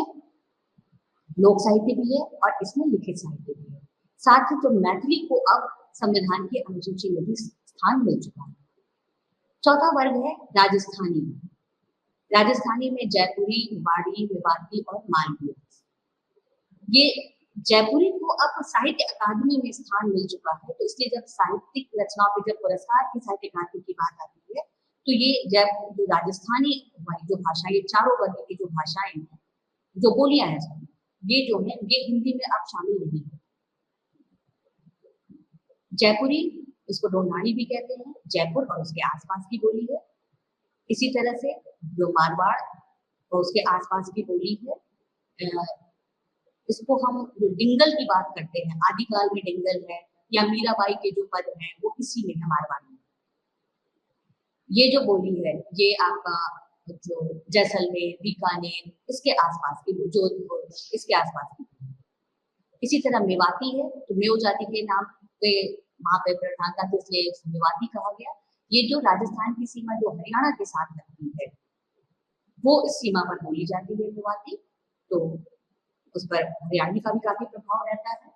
लोक साहित्य भी है और इसमें लिखित साहित्य भी है। साथ ही तो मैथिली को अब संविधान की अनुसूची में भी स्थान मिल चुका है। चौथा वर्ग है राजस्थानी। राजस्थानी में जयपुरी, निवाड़ी, मेवाती और मालवी। ये जयपुरी को अब साहित्य अकादमी में स्थान मिल चुका है, तो इसलिए जब साहित्यिक रचनाओं पे जब पुरस्कार की साहित्यकार की बात आती है, तो ये जयपुर जो राजस्थानी वाली जो भाषा, ये चारों वर्ग की जो भाषाएं हैं, जो बोलियां हैं, ये जो है ये हिंदी में अब शामिल नहीं है। जयपुरी, इसको ढोंढानी भी कहते हैं, जयपुर और उसके आसपास की बोली है। इसी तरह से जो मारवाड़ और उसके आसपास की बोली है, इसको हम जो डिंगल की बात करते हैं, आदिकाल में डिंगल है, या मीराबाई के जो पद हैं वो इसी में है, मारवाड़ में। ये जो बोली है ये आपका जो जैसलमेर, बीकानेर, इसके आसपास की, जोधपुर, इसके आसपास की। इसी तरह मेवाती है, तो मेव जाति के नाम पे वहां पे प्रधानता थी, इसलिए मेवाती कहा गया। ये जो राजस्थान की सीमा जो हरियाणा के साथ लगती है, वो इस सीमा पर बोली जाती है मेवाती, तो उस पर हरियाणवी का भी काफी प्रभाव रहता है,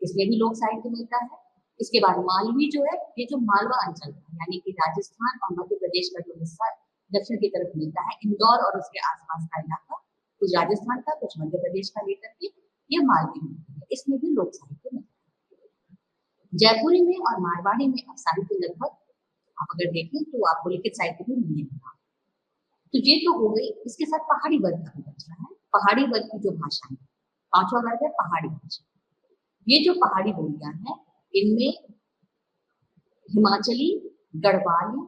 इसमें भी लोक साहित्य मिलता है। इसके बाद मालवी जो है, ये जो मालवा अंचल यानी कि राजस्थान और मध्य प्रदेश का जो हिस्सा दक्षिण की तरफ मिलता है, इंदौर और उसके आसपास का इलाका, कुछ राजस्थान का कुछ मध्य प्रदेश का लेकर के ये मालवी मिलती है, इसमें भी लोक साहित्य मिलता है। जयपुरी में और मारवाड़ी में अब साहित्य लगभग आप अगर देखें तो आपको लिखित साहित्य भी मिलेगा। तो ये तो हो गई, इसके साथ पहाड़ी वर्ग का भी बच रहा है। पहाड़ी वर्ग की जो भाषा है, पांचवा वर्ग है पहाड़ी भाषा। ये जो पहाड़ी बोलियां हैं, इनमें हिमाचली, गढ़वाली,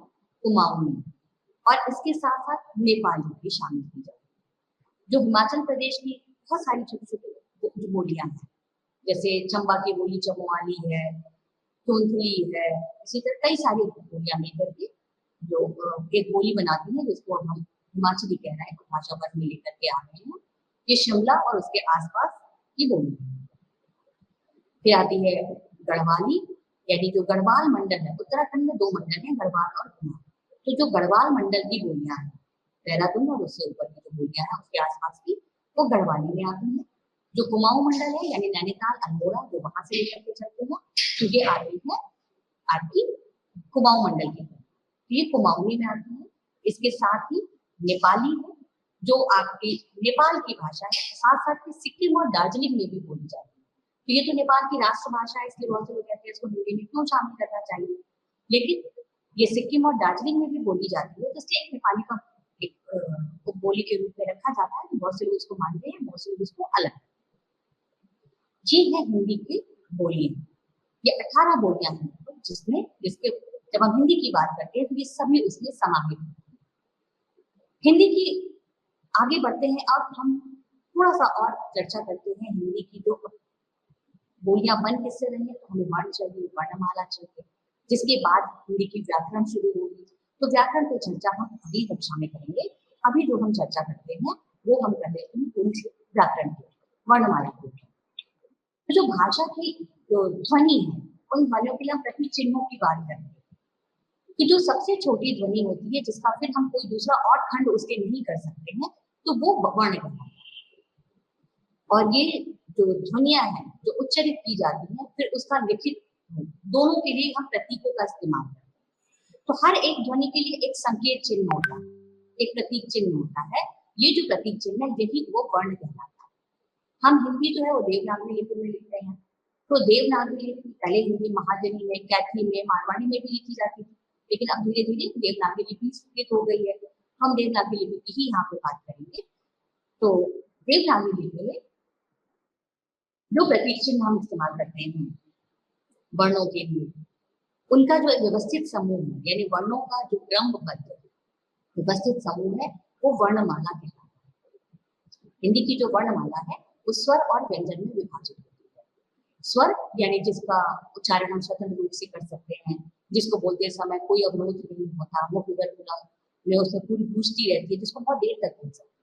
कुमाऊनी और इसके साथ साथ नेपाली भी शामिल की जाती है। जो हिमाचल प्रदेश की बहुत सारी छोटी छोटी बोलियां हैं, जैसे चंबा की बोली चमोआली है, धुंधली है, इसी तरह कई सारी बोलियां मिलकर के जो एक बोली बनाती है, जिसको हम हिमाचली कह रहे हैं, भाषा वर्ग में लेकर के आ रहे हैं। ये शिमला और उसके आसपास की बोली है। फिर आती है गढ़वाली, यानी जो गढ़वाल मंडल है, उत्तराखंड में 2 मंडल हैं, गढ़वाल और कुमाऊं। तो जो गढ़वाल मंडल की बोलियां हैं, देहरादून और उससे ऊपर की जो बोलियां हैं उसके आसपास की, वो गढ़वाली में आती है। जो कुमाऊं मंडल है यानी नैनीताल, अल्मोड़ा, जो वहां से लेकर के चलते हैं, तो ये आती है आपकी कुमाऊं मंडल की, ये कुमाऊनी में आती है। इसके साथ ही नेपाली है, जो आपकी नेपाल की भाषा है, साथ साथ ही सिक्किम और दार्जिलिंग में भी बोली जाती है। तो ये तो नेपाल की राष्ट्रभाषा है, इसलिए बहुत से लोग कहते हैं इसको हिंदी में क्यों शामिल करना चाहिए, लेकिन ये सिक्किम और दार्जिलिंग में भी बोली जाती है, तो इसलिए एक नेपाली का एक बोली के रूप में रखा जाता है। तो बहुत से लोग इसको मानते हैं, बहुत से लोग इसको अलग। ये है हिंदी की बोलियां। ये 18 बोलियां हैं, जिसके जब हम हिंदी की बात करते हैं तो ये सभी उसमें समाहित हैं। हिंदी की आगे बढ़ते हैं, अब हम थोड़ा सा और चर्चा करते हैं हिंदी की जो बोलियां बन किससे रही है। तो हमें वर्ण चाहिए, वर्णमाला चाहिए, जिसके बाद हिंदी की व्याकरण शुरू होगी। तो व्याकरण की चर्चा हम अगली कक्षा में करेंगे। अभी जो हम चर्चा करते हैं वो हम कर लेते हैं पुरुष व्याकरण की, वर्णमाला की। तो जो भाषा की जो ध्वनि है, उन ध्वनियों के लिए हम प्रतीक चिन्हों की बात करते हैं कि जो सबसे छोटी ध्वनि होती है, जिसका फिर हम कोई दूसरा और खंड उसके नहीं कर सकते हैं, तो वो वर्ण कहलाता है। और ये जो ध्वनियां हैं जो उच्चारित की जाती हैं, फिर उसका लिखित, दोनों के लिए हम प्रतीकों का इस्तेमाल करते हैं। तो हर एक ध्वनि के लिए एक संकेत चिन्ह होता है, एक प्रतीक चिन्ह होता है। ये जो प्रतीक चिन्ह है, यही वो वर्ण कहलाता है। हम हिंदी जो है वो देवनागरी लिपि में लिखते हैं। तो देवनागरी लिपि पहले हिंदी महाजनी में, कैथी में, मारवाड़ी में भी लिखी जाती थी, लेकिन अब धीरे धीरे देवनागरी लिपि स्वीकृत हो गई है। हम देवनागरी लिपि की ही यहाँ पे बात करेंगे। तो देवनागरी लिपि में जो प्रतीक चिन्ह हम इस्तेमाल करते हैं वर्णों के लिए, उनका जो व्यवस्थित समूह है, यानी वर्णों का जो क्रमबद्ध व्यवस्थित समूह है, वो वर्णमाला कहलाता है। हिंदी की जो वर्णमाला है वो स्वर और व्यंजन में विभाजित होती है। स्वर यानी जिसका उच्चारण हम स्वतंत्र रूप से कर सकते हैं, जिसको बोलते समय कोई अवरोध नहीं होता, मुख विवर्तन में उसमें पूरी गूंजती रहती है, जिसको बहुत देर तक बोल सकते हैं।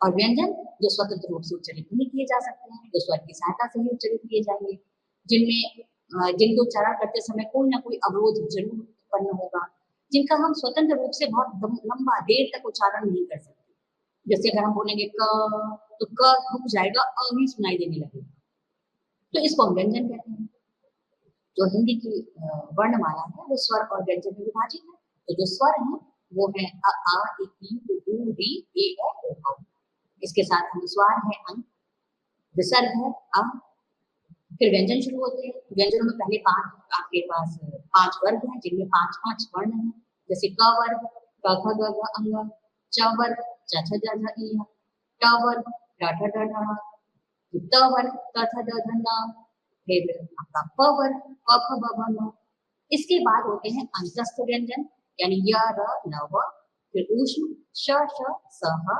और व्यंजन जो स्वतंत्र रूप से उच्चारित नहीं किए जा सकते हैं, जो स्वर की सहायता से ही उच्चारित किए जाएंगे, जिनको उच्चारण करते समय कोई ना कोई अवरोध जरूर उत्पन्न होगा, जिनका हम स्वतंत्र रूप से बहुत लंबा देर तक उच्चारण नहीं कर सकते। जैसे अगर हम बोलेंगे क, तो क रुक जाएगा, अ ही सुनाई देने लगेगा, तो इसको हम व्यंजन कहते हैं। जो हिंदी की वर्णमाला है वो स्वर और व्यंजन में विभाजित है। तो जो स्वर है वो है अ, आ, इ, ई, उ, री, ए, ओ, औ। इसके साथ अनुस्वार है अंग, विसर्ग है अ, फिर व्यंजन शुरू होते हैं। व्यंजनों में पहले आपके पास 5 वर्ग हैं, जिनमें 5-5 वर्ण हैं। जैसे क वर्ग क ख ग घ अंग, च वर्ग च छ ज झ इ, ट वर्ग ट ठ ड ढ, त वर्ग त थ द ध न, फिर आपका प वर्ग प फ ब भ म। इसके बाद होते हैं अंतस्थ व्यंजन, यानी य र ल व, फिर ऊष्म श श स ह,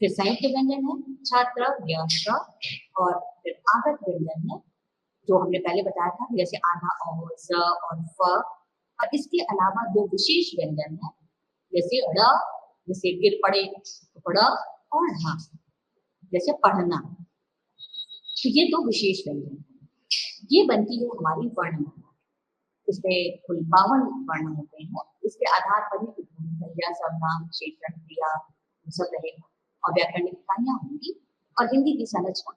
फिर संयुक्त व्यंजन है छात्र य श, और फिर आगत व्यंजन है जो हमने पहले बताया था, जैसे आधा और ज और फ। और इसके अलावा 2 विशेष व्यंजन है, जैसे ड़, जैसे गिर पड़े तो ड़, और ढ, जैसे पढ़ना। तो ये दो विशेष व्यंजन हैं। ये बनती है हमारी वर्णमाला। इसमें कुल 52 वर्ण होते हैं। इसके आधार पर ही संज्ञा, सर्वनाम, विशेषण, क्रिया सब रहेगा और व्याकरणिक इकाइयां होंगी और हिंदी की संरचना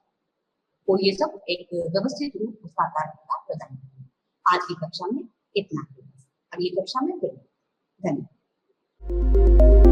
को ये सब एक व्यवस्थित रूप उसका आकार प्रदान करेगा। आज की कक्षा में इतना ही। अगली कक्षा में फिर धन्यवाद।